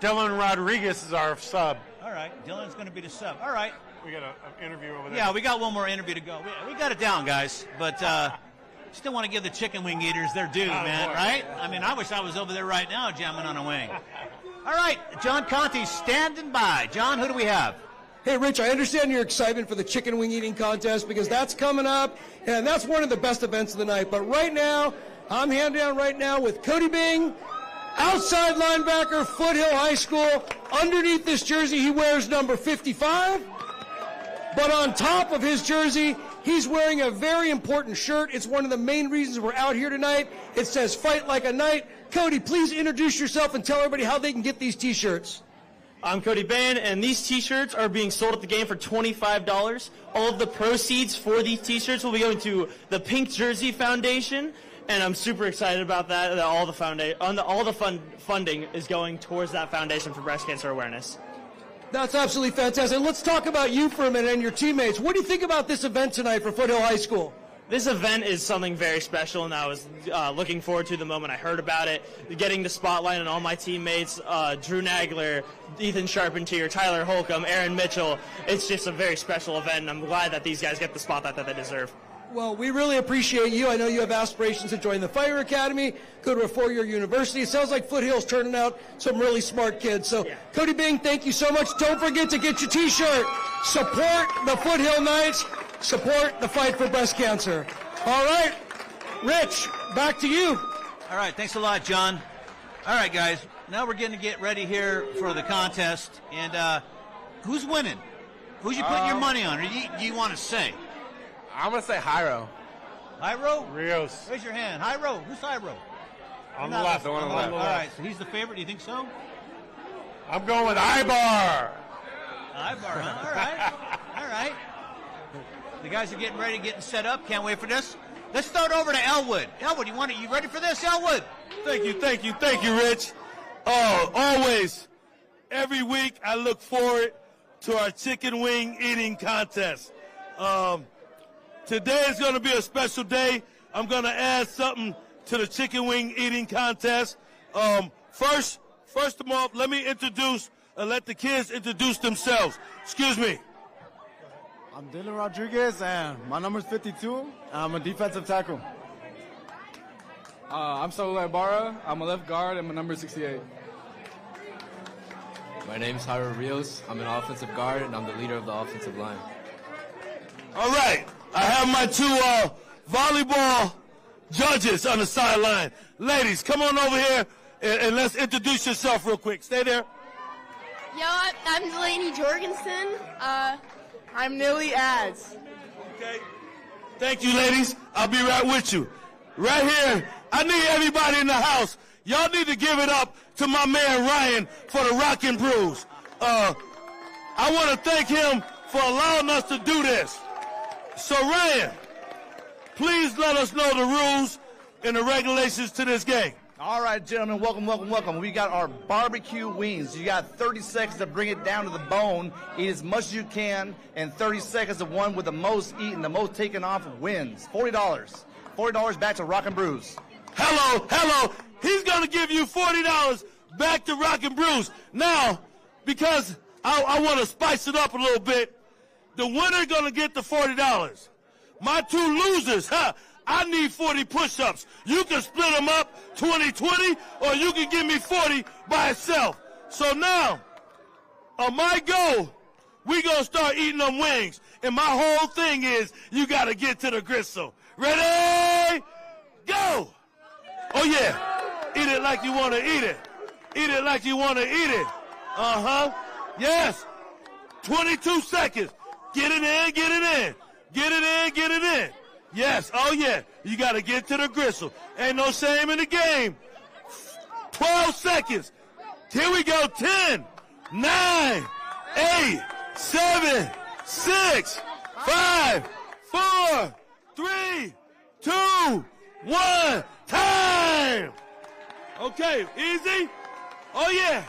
Speaker 8: Dylan Rodriguez is our sub.
Speaker 1: All right. Dylan's going to be the sub. All right.
Speaker 8: We got an interview over there.
Speaker 1: Yeah, we got one more interview to go. We got it down, guys. But still want to give the chicken wing eaters their due, man, right? I mean, I wish I was over there right now jamming on a wing. All right. John Conti's standing by. John, who do we have?
Speaker 5: Hey, Rich, I understand your excitement for the chicken wing eating contest because that's coming up, and that's one of the best events of the night. But right now, I'm hand down right now with Cody Bing, outside linebacker, Foothill High School. Underneath this jersey, he wears number 55. But on top of his jersey, he's wearing a very important shirt. It's one of the main reasons we're out here tonight. It says, "Fight Like a Knight." Cody, please introduce yourself and tell everybody how they can get these T-shirts.
Speaker 15: I'm Cody Bain, and these T-shirts are being sold at the game for $25. All of the proceeds for these T-shirts will be going to the Pink Jersey Foundation, and I'm super excited about that. That all the funding is going towards that foundation for breast cancer awareness.
Speaker 5: That's absolutely fantastic. Let's talk about you for a minute and your teammates. What do you think about this event tonight for Foothill High School?
Speaker 15: This event is something very special, and I was looking forward to the moment I heard about it. Getting the spotlight on all my teammates, Drew Nagler, Ethan Charpentier, Tyler Holcomb, Aaron Mitchell. It's just a very special event, and I'm glad that these guys get the spotlight that they deserve.
Speaker 5: Well, we really appreciate you. I know you have aspirations to join the Fire Academy, go to a four-year university. It sounds like Foothill's turning out some really smart kids. So, Cody Bing, thank you so much. Don't forget to get your T-shirt. Support the Foothill Knights. Support the fight for breast cancer. All right, Rich, back to you.
Speaker 1: All right, thanks a lot, John. All right, guys, now we're going to get ready here for the contest. And who's winning? Who's you putting your money on, or do you want to say?
Speaker 9: I'm going to say Hyro.
Speaker 1: Hyro?
Speaker 8: Rios.
Speaker 1: Raise your hand. Hyro. Who's Hyro?
Speaker 8: On the left.
Speaker 9: The one on the left.
Speaker 1: All right, so he's the favorite. Do you think so?
Speaker 8: I'm going with Ibar.
Speaker 1: Ibar, huh? All right. All right. The guys are getting ready, getting set up. Can't wait for this. Let's start over to Elwood. Elwood, you ready for this, Elwood?
Speaker 16: Thank you, Rich. Oh, always. Every week I look forward to our chicken wing eating contest. Today is going to be a special day. I'm going to add something to the chicken wing eating contest. First of all, let me let the kids introduce themselves. Excuse me.
Speaker 17: I'm Dylan Rodriguez, and my number's 52. I'm a defensive tackle. I'm Saul Ibarra. I'm a left guard, and my number is 68.
Speaker 18: My name's Jairo Rios. I'm an offensive guard, and I'm the leader of the offensive line.
Speaker 16: All right. I have my two volleyball judges on the sideline. Ladies, come on over here and let's introduce yourself real quick. Stay there.
Speaker 19: Yo, I'm Delaney Jorgensen. I'm Nilly Ads.
Speaker 16: Okay. Thank you, ladies. I'll be right with you. Right here, I need everybody in the house. Y'all need to give it up to my man Ryan for the Rockin' Brews. I want to thank him for allowing us to do this. So, Ryan, please let us know the rules and the regulations to this game.
Speaker 20: All right, gentlemen, welcome. We got our barbecue wings. You got 30 seconds to bring it down to the bone. Eat as much as you can, and 30 seconds, the one with the most eaten, the most taken off wins. $40. $40 back to Rockin' Brews.
Speaker 16: Hello. He's going to give you $40 back to Rockin' Brews. Now, because I want to spice it up a little bit, the winner going to get the $40. My two losers, I need 40 push-ups. You can split them up 20-20, or you can give me 40 by itself. So now, on my go, we going to start eating them wings. And my whole thing is, you got to get to the gristle. Ready? Go! Oh, yeah. Eat it like you want to eat it. Eat it like you want to eat it. Uh-huh. Yes. 22 seconds. Get it in, get it in. Get it in, get it in. Yes, oh yeah. You got to get to the gristle. Ain't no shame in the game. 12 seconds. Here we go. 10, 9, 8, 7, 6, 5, 4, 3, 2, 1. Time! Okay, easy? Oh yeah.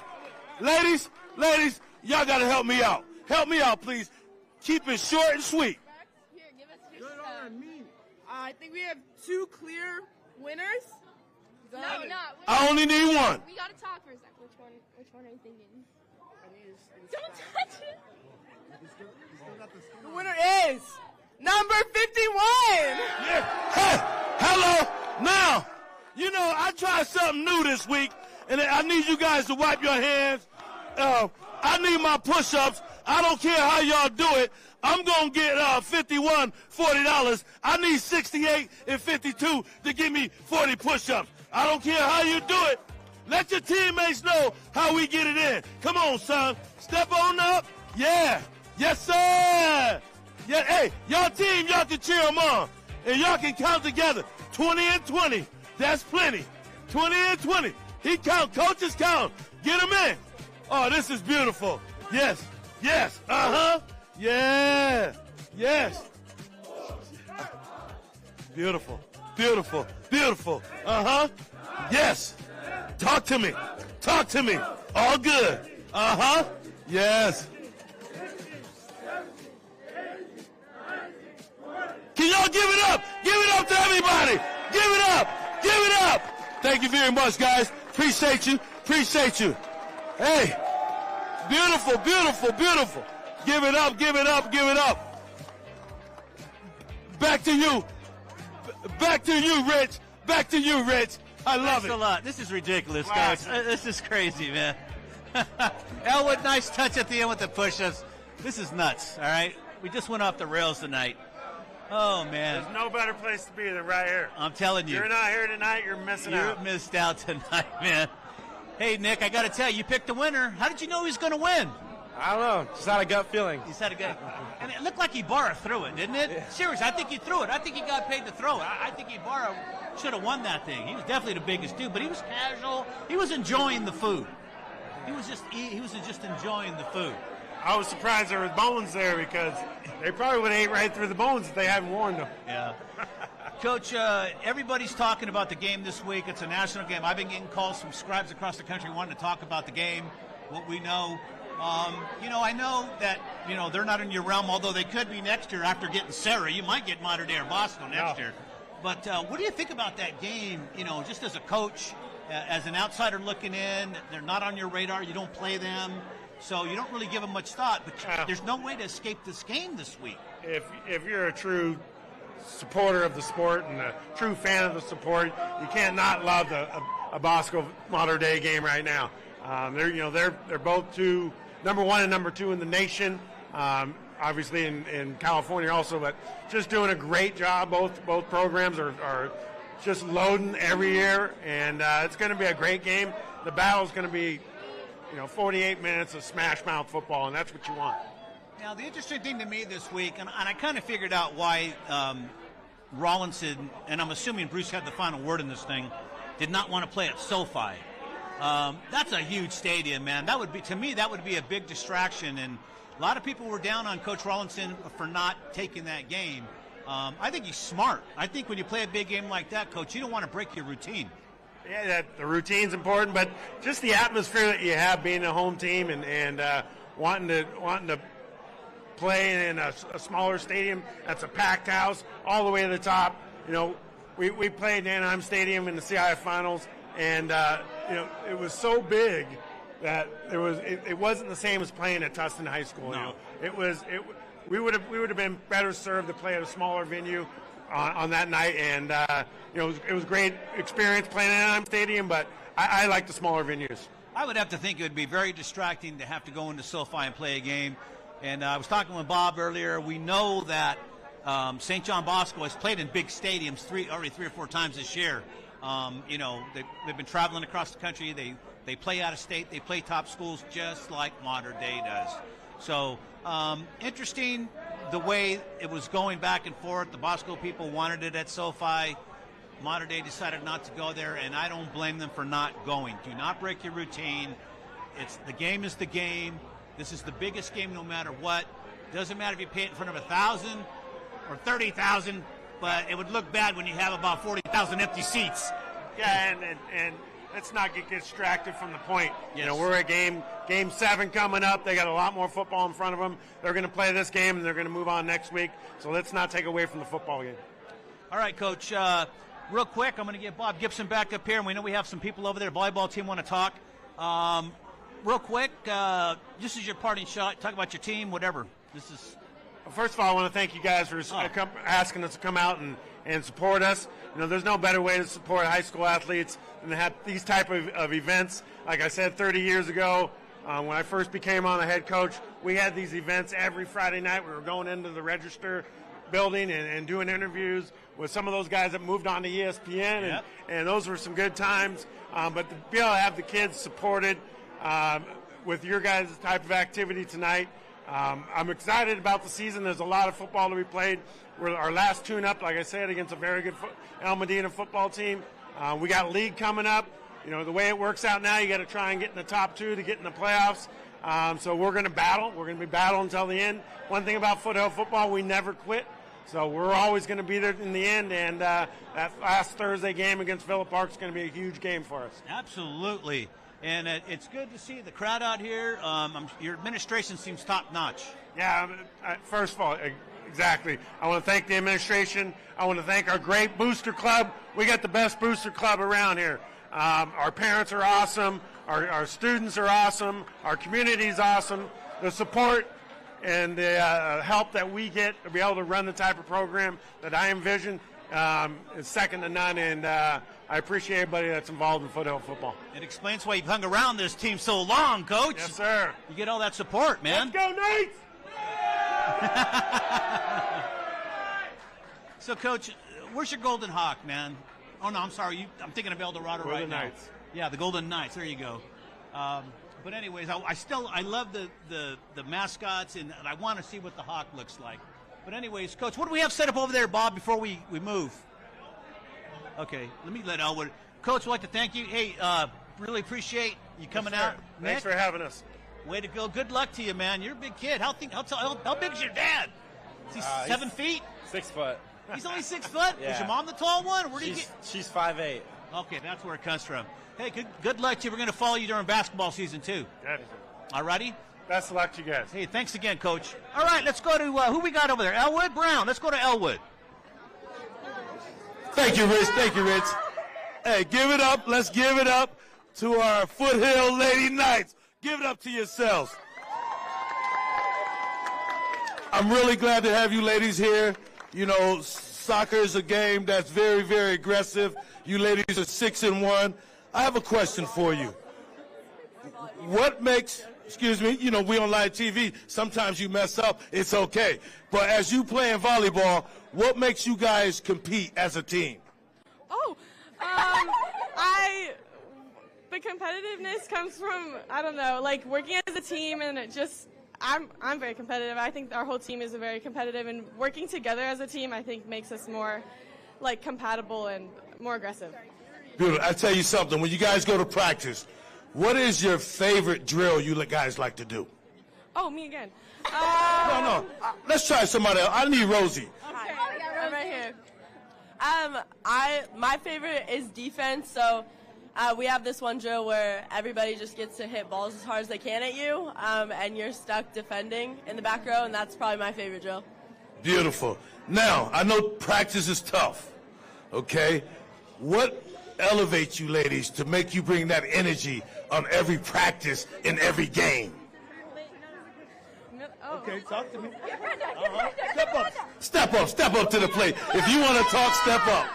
Speaker 16: Ladies, y'all got to help me out. Help me out, please. Keep it short and sweet.
Speaker 19: I think we have two clear winners. No.
Speaker 16: I only need one.
Speaker 19: We gotta talk for a second. Which one are you thinking? Don't touch it.
Speaker 21: The winner is number 51.
Speaker 16: Yeah. Hey, hello. Now, I tried something new this week, and I need you guys to wipe your hands. I need my push-ups. I don't care how y'all do it. I'm going to get 51 $40. I need 68 and 52 to give me 40 push-ups. I don't care how you do it. Let your teammates know how we get it in. Come on, son. Step on up. Yeah. Yes, sir. Yeah. Hey, y'all team, y'all can cheer them on. And y'all can count together. 20 and 20. That's plenty. 20 and 20. He count. Coaches count. Get them in. Oh, this is beautiful. Yes. Yes. Uh-huh. Yeah. Yes. Beautiful. Beautiful. Beautiful. Uh-huh. Yes. Talk to me. Talk to me. All good. Uh-huh. Yes. Can y'all give it up? Give it up to everybody. Give it up. Give it up. Thank you very much, guys. Appreciate you. Appreciate you. Hey. Beautiful, beautiful, beautiful. Give it up, give it up, give it up. Back to you. Back to you, Rich. Back to you, Rich. I love it.
Speaker 1: Thanks a lot. This is ridiculous, guys. This is crazy, man. Elwood, nice touch at the end with the push-ups. This is nuts, all right? We just went off the rails tonight. Oh, man.
Speaker 8: There's no better place to be than right here.
Speaker 1: I'm telling you.
Speaker 8: You're not here tonight, you're missing out.
Speaker 1: You missed out tonight, man. Hey, Nick, I got to tell you, you picked a winner. How did you know he was going to win?
Speaker 9: I don't know. Just had a gut feeling.
Speaker 1: He's had a gut. And it looked like Ibarra threw it, didn't it? Yeah. Seriously, I think he threw it. I think he got paid to throw it. I think Ibarra should have won that thing. He was definitely the biggest dude, but he was casual. He was enjoying the food. He was just enjoying the food.
Speaker 8: I was surprised there was bones there because they probably would have ate right through the bones if they hadn't warned them.
Speaker 1: Yeah. Coach, everybody's talking about the game this week. It's a national game. I've been getting calls from scribes across the country wanting to talk about the game, what we know. I know that, they're not in your realm, although they could be next year after getting Sarah. You might get Mater Dei or Bosco next year. But what do you think about that game, just as a coach, as an outsider looking in? They're not on your radar. You don't play them. So you don't really give them much thought. But there's no way to escape this game this week.
Speaker 8: If you're a true supporter of the sport and a true fan of the sport, you can't not love a Bosco Mater Dei game right now. They're both number one and number two in the nation. Obviously in California also, but just doing a great job. Both programs are just loading every year, and it's going to be a great game. The battle's going to be 48 minutes of smash mouth football, and that's what you want.
Speaker 1: Now, the interesting thing to me this week, and I kind of figured out why Rawlinson, and I'm assuming Bruce had the final word in this thing, did not want to play at SoFi. That's a huge stadium, man. To me, that would be a big distraction, and a lot of people were down on Coach Rawlinson for not taking that game. I think he's smart. I think when you play a big game like that, Coach, you don't want to break your routine.
Speaker 8: Yeah, the routine's important, but just the atmosphere that you have being a home team and wanting to play in a smaller stadium that's a packed house all the way to the top. We played in Anaheim Stadium in the CIF Finals, and it was so big that it wasn't the same as playing at Tustin High School.
Speaker 1: No.
Speaker 8: We would have been better served to play at a smaller venue on that night, and it was a great experience playing at Anaheim Stadium, but I like the smaller venues.
Speaker 1: I would have to think it would be very distracting to have to go into SoFi and play a game. And I was talking with Bob earlier. We know that St. John Bosco has played in big stadiums already three or four times this year. They've been traveling across the country. They play out of state. They play top schools just like Mater Dei does. So interesting the way it was going back and forth. The Bosco people wanted it at SoFi. Mater Dei decided not to go there, and I don't blame them for not going. Do not break your routine. The game is the game. This is the biggest game no matter what. Doesn't matter if you pay it in front of 1,000 or 30,000, but it would look bad when you have about 40,000 empty seats.
Speaker 8: Yeah, and let's not get distracted from the point.
Speaker 1: Yes.
Speaker 8: We're at game 7 coming up. They got a lot more football in front of them. They're going to play this game, and they're going to move on next week. So let's not take away from the football game.
Speaker 1: All right, Coach. real quick, I'm going to get Bob Gibson back up here, and we know we have some people over there, volleyball team, want to talk. Real quick, this is your parting shot. Talk about your team, whatever. This is.
Speaker 8: Well, first of all, I want to thank you guys for asking us to come out and support us. You know, there's no better way to support high school athletes than to have these type of events. Like I said, 30 years ago, when I first became on the head coach, we had these events every Friday night. We were going into the Register building and doing interviews with some of those guys that moved on to ESPN, and those were some good times. But to be able to have the kids supported with your guys' type of activity tonight, I'm excited about the season. There's a lot of football to be played. We're our last tune-up, like I said, against a very good El Medina football team. We got league coming up. You know, the way it works out now, you got to try and get in the top 2 to get in the playoffs. So we're going to battle. We're going to be battling until the end. One thing about Foothill football, we never quit. So we're always going to be there in the end. And that last Thursday game against Villa Park is going to be a huge game for us.
Speaker 1: Absolutely. And it's good to see the crowd out here. Your administration seems top-notch.
Speaker 8: Yeah, first of all, exactly. I want to thank the administration. I want to thank our great booster club. We got the best booster club around here. Our parents are awesome. Our students are awesome. Our community is awesome. The support and the help that we get to be able to run the type of program that I envision is second to none, and I appreciate everybody that's involved in Foothill football.
Speaker 1: It explains why you've hung around this team so long, Coach.
Speaker 8: Yes, sir.
Speaker 1: You get all that support, man.
Speaker 8: Let's go, Knights!
Speaker 1: So, Coach, where's your Golden Hawk, man? Oh, no, I'm sorry. I'm thinking of El Dorado right now.
Speaker 8: Knights.
Speaker 1: Yeah, the Golden Knights. There you go. But anyways, I love the mascots, and I want to see what the Hawk looks like. But anyways, Coach, what do we have set up over there, Bob, before we move? Okay, let me let Elwood. Coach, I'd like to thank you. Hey, really appreciate you coming out.
Speaker 8: Thanks for having us.
Speaker 1: Way to go. Good luck to you, man. You're a big kid. How big is your dad? Is he 7 feet?
Speaker 9: 6 foot.
Speaker 1: He's only 6 foot?
Speaker 9: Yeah.
Speaker 1: Was your mom the tall one? Or where do you get?
Speaker 9: She's 5'8".
Speaker 1: Okay, that's where it comes from. Hey, good luck to you. We're going to follow you during basketball season, too.
Speaker 8: Good.
Speaker 1: All righty?
Speaker 8: Best of luck to you guys.
Speaker 1: Hey, thanks again, Coach. All right, let's go to who we got over there? Elwood? Brown. Let's go to Elwood.
Speaker 16: Thank you, Rich. Thank you, Rich. Hey, give it up. Let's give it up to our Foothill Lady Knights. Give it up to yourselves. I'm really glad to have you ladies here. You know, soccer is a game that's very, very aggressive. You ladies are 6-1. I have a question for you. What makes, excuse me, you know, we on live TV, sometimes you mess up, it's okay. But as you play in volleyball, what makes you guys compete as a team?
Speaker 19: Oh, the competitiveness comes from, I don't know, like working as a team, and it just, I'm very competitive. I think our whole team is very competitive, and working together as a team, I think, makes us more, like, compatible and more aggressive.
Speaker 16: Beautiful. I tell you something, when you guys go to practice, what is your favorite drill you guys like to do?
Speaker 19: Oh, me again.
Speaker 16: No. Let's try somebody else. I need Rosie.
Speaker 19: Hi. I'm right here.
Speaker 3: My favorite is defense. So we have this one drill where everybody just gets to hit balls as hard as they can at you, and you're stuck defending in the back row, and that's probably my favorite drill.
Speaker 16: Beautiful. Now, I know practice is tough, okay? What elevates you ladies to make you bring that energy on every practice in every game?
Speaker 12: Okay, talk to me.
Speaker 16: Step up to the plate. If you want to talk, step up.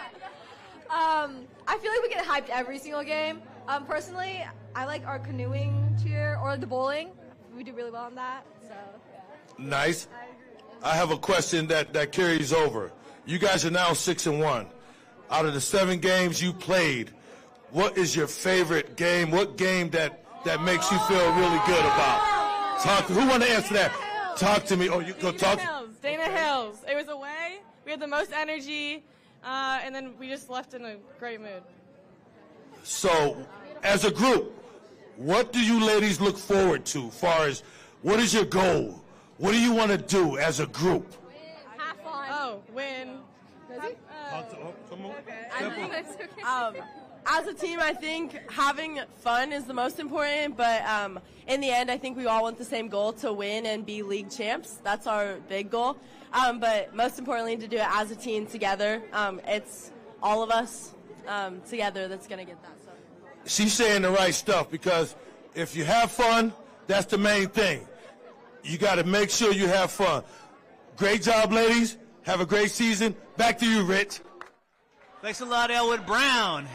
Speaker 22: I feel like we get hyped every single game. Personally, I like our canoeing cheer or the bowling. We do really well on that. So yeah.
Speaker 16: Nice. I have a question that carries over. You guys are now 6-1. Out of the 7 games you played, what is your favorite game? What game that makes you feel really good about? Who want to answer that? Talk to me. Oh, you go talk.
Speaker 19: Dana Hills. It was away. We had the most energy, and then we just left in a great mood.
Speaker 16: So, as a group, what do you ladies look forward to as far as what is your goal? What do you want to do as a group?
Speaker 19: Have fun. Oh, win.
Speaker 3: As a team, I think having fun is the most important, but in the end, I think we all want the same goal, to win and be league champs. That's our big goal. But most importantly, to do it as a team together. It's all of us together that's going to get that stuff.
Speaker 16: She's saying the right stuff, because if you have fun, that's the main thing. You got to make sure you have fun. Great job, ladies. Have a great season. Back to you, Rich.
Speaker 1: Thanks a lot, Elwood Brown.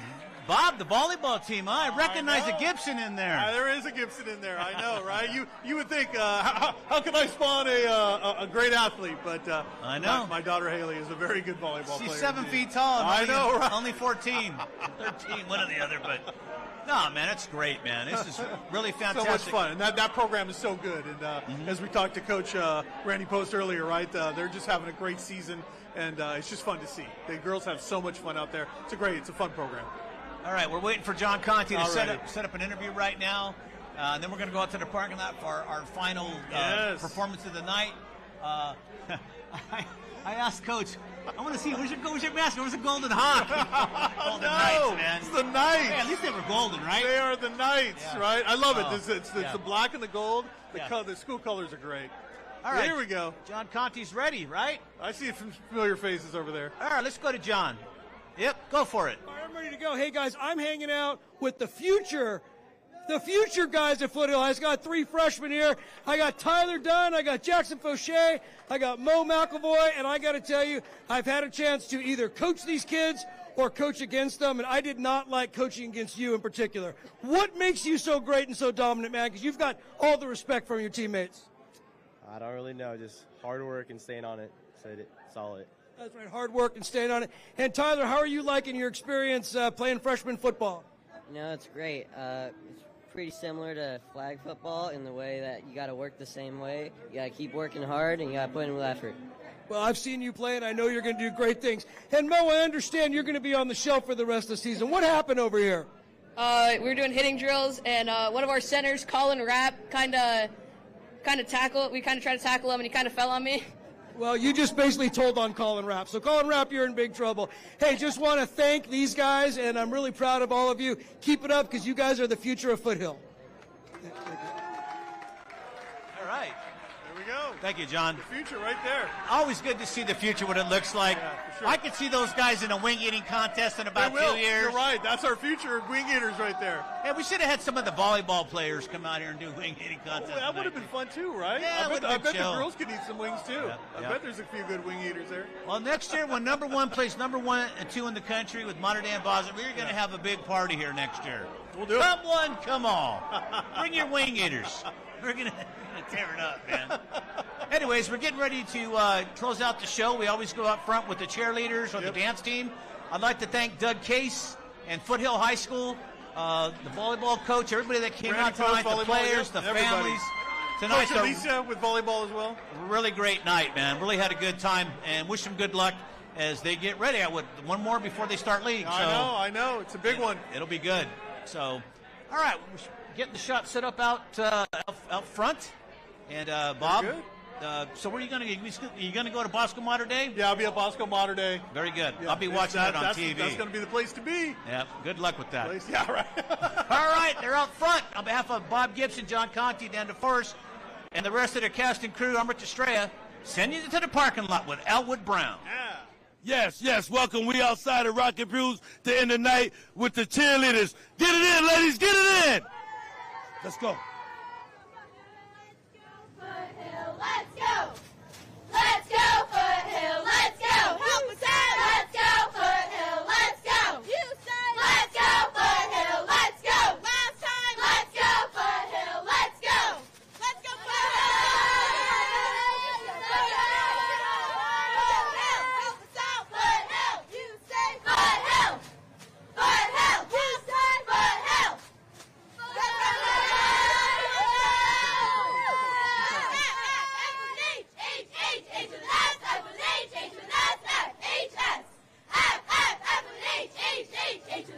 Speaker 1: Bob, the volleyball team, I recognize a Gibson in there.
Speaker 2: There is a Gibson in there. I know, right? You would think, how can I spawn a great athlete? But
Speaker 1: I know.
Speaker 2: My daughter Haley is a very good volleyball player.
Speaker 1: She's 7 feet tall.
Speaker 2: I know, right?
Speaker 1: Only 14. 13, one or the other. But, no, man, it's great, man. This is really fantastic.
Speaker 2: So much fun. And that program is so good. And as we talked to Coach Randy Post earlier, right, they're just having a great season. And it's just fun to see. The girls have so much fun out there. It's a fun program.
Speaker 1: All right, we're waiting for John Conti to set up an interview right now. And then we're going to go out to the parking lot for our final performance of the night. I asked Coach, I want to see, where's your mask? Where's the Golden Hawk? Golden Knights, man.
Speaker 2: It's the Knights.
Speaker 1: Yeah, at least they were golden, right?
Speaker 2: They are the Knights, right? I love it. It's the black and the gold. The school colors are great.
Speaker 1: All right.
Speaker 2: Here we go.
Speaker 1: John Conti's ready, right?
Speaker 2: I see some familiar faces over there.
Speaker 1: All right, let's go to John. Yep, go for it.
Speaker 5: All right, I'm ready to go. Hey, guys, I'm hanging out with the future guys at Foothill High. I got 3 freshmen here. I got Tyler Dunn, I got Jackson Fauché, I got Mo McElvoy, and I got to tell you, I've had a chance to either coach these kids or coach against them, and I did not like coaching against you in particular. What makes you so great and so dominant, man? Because you've got all the respect from your teammates.
Speaker 9: I don't really know, just hard work and staying on it. Solid.
Speaker 5: That's right, hard work and staying on it. And Tyler, how are you liking your experience playing freshman football?
Speaker 4: It's great. It's pretty similar to flag football in the way that you got to work the same way. You got to keep working hard, and you got to put in with effort.
Speaker 5: Well, I've seen you play, and I know you're going to do great things. And Mo, I understand you're going to be on the shelf for the rest of the season. What happened over here?
Speaker 7: We were doing hitting drills, and one of our centers, Colin Rapp, kind of tackled. We kind of tried to tackle him, and he kind of fell on me.
Speaker 5: Well, you just basically told on Colin Rapp. So, Colin Rapp, you're in big trouble. Hey, just want to thank these guys, and I'm really proud of all of you. Keep it up, because you guys are the future of Foothill.
Speaker 1: All right.
Speaker 2: There we go.
Speaker 1: Thank you, John.
Speaker 2: The future right there.
Speaker 1: Always good to see the future, what it looks like.
Speaker 2: Yeah, for sure.
Speaker 1: I could see those guys in a wing eating contest in about 2 years.
Speaker 2: You're right. That's our future wing eaters right there.
Speaker 1: Yeah, we should have had some of the volleyball players come out here and do wing eating contests.
Speaker 2: That would have been fun too, right?
Speaker 1: Yeah,
Speaker 2: I bet the girls could eat some wings too.
Speaker 1: Yeah,
Speaker 2: I bet there's a few good wing eaters there.
Speaker 1: Well, next year when number 1 plays number 1 and 2 in the country with Mater Dei and Boston, we're going to have a big party here next year.
Speaker 2: We'll do it.
Speaker 1: Come one, come all. Bring your wing eaters. We're going to tear it up, man. Anyways, we're getting ready to close out the show. We always go up front with the cheerleaders or the dance team. I'd like to thank Doug Case and Foothill High School, the volleyball coach, everybody that came out tonight, the players, the families. Tonight,
Speaker 2: Coach Alicia with volleyball as well.
Speaker 1: Really great night, man. Really had a good time, and wish them good luck as they get ready. One more before they start league.
Speaker 2: I know. It's a big one.
Speaker 1: It'll be good. So, all right, we're getting the shot set up out front. And Bob, so where are you going to go? Are you going to go to Bosco Mater Dei?
Speaker 2: Yeah, I'll be at Bosco Mater Dei.
Speaker 1: Very good.
Speaker 2: Yeah,
Speaker 1: I'll be watching that on TV.
Speaker 2: That's going to be the place to be.
Speaker 1: Yeah, good luck with that.
Speaker 2: Yeah, right.
Speaker 1: All right, they're out front. On behalf of Bob Gibson, John Conti, Dan DeForest, and the rest of the cast and crew, I'm Rich Estrella, send you to the parking lot with Elwood Brown.
Speaker 16: Yes, welcome. We outside of Rock and Brews to end the night with the cheerleaders. Get it in, ladies, get it in. Let's go.
Speaker 21: Let's go! Let's go, Foothill! Let's go! Help us out! Let's go, Foothill! Let's go! You say! Let's go, Foothill! Let's go! Last time! Let's go, Foothill! Let's go! Let's go, Foothill! Help us out! Foothill! You say! Foothill! Foothill! You say! Foothill! H to the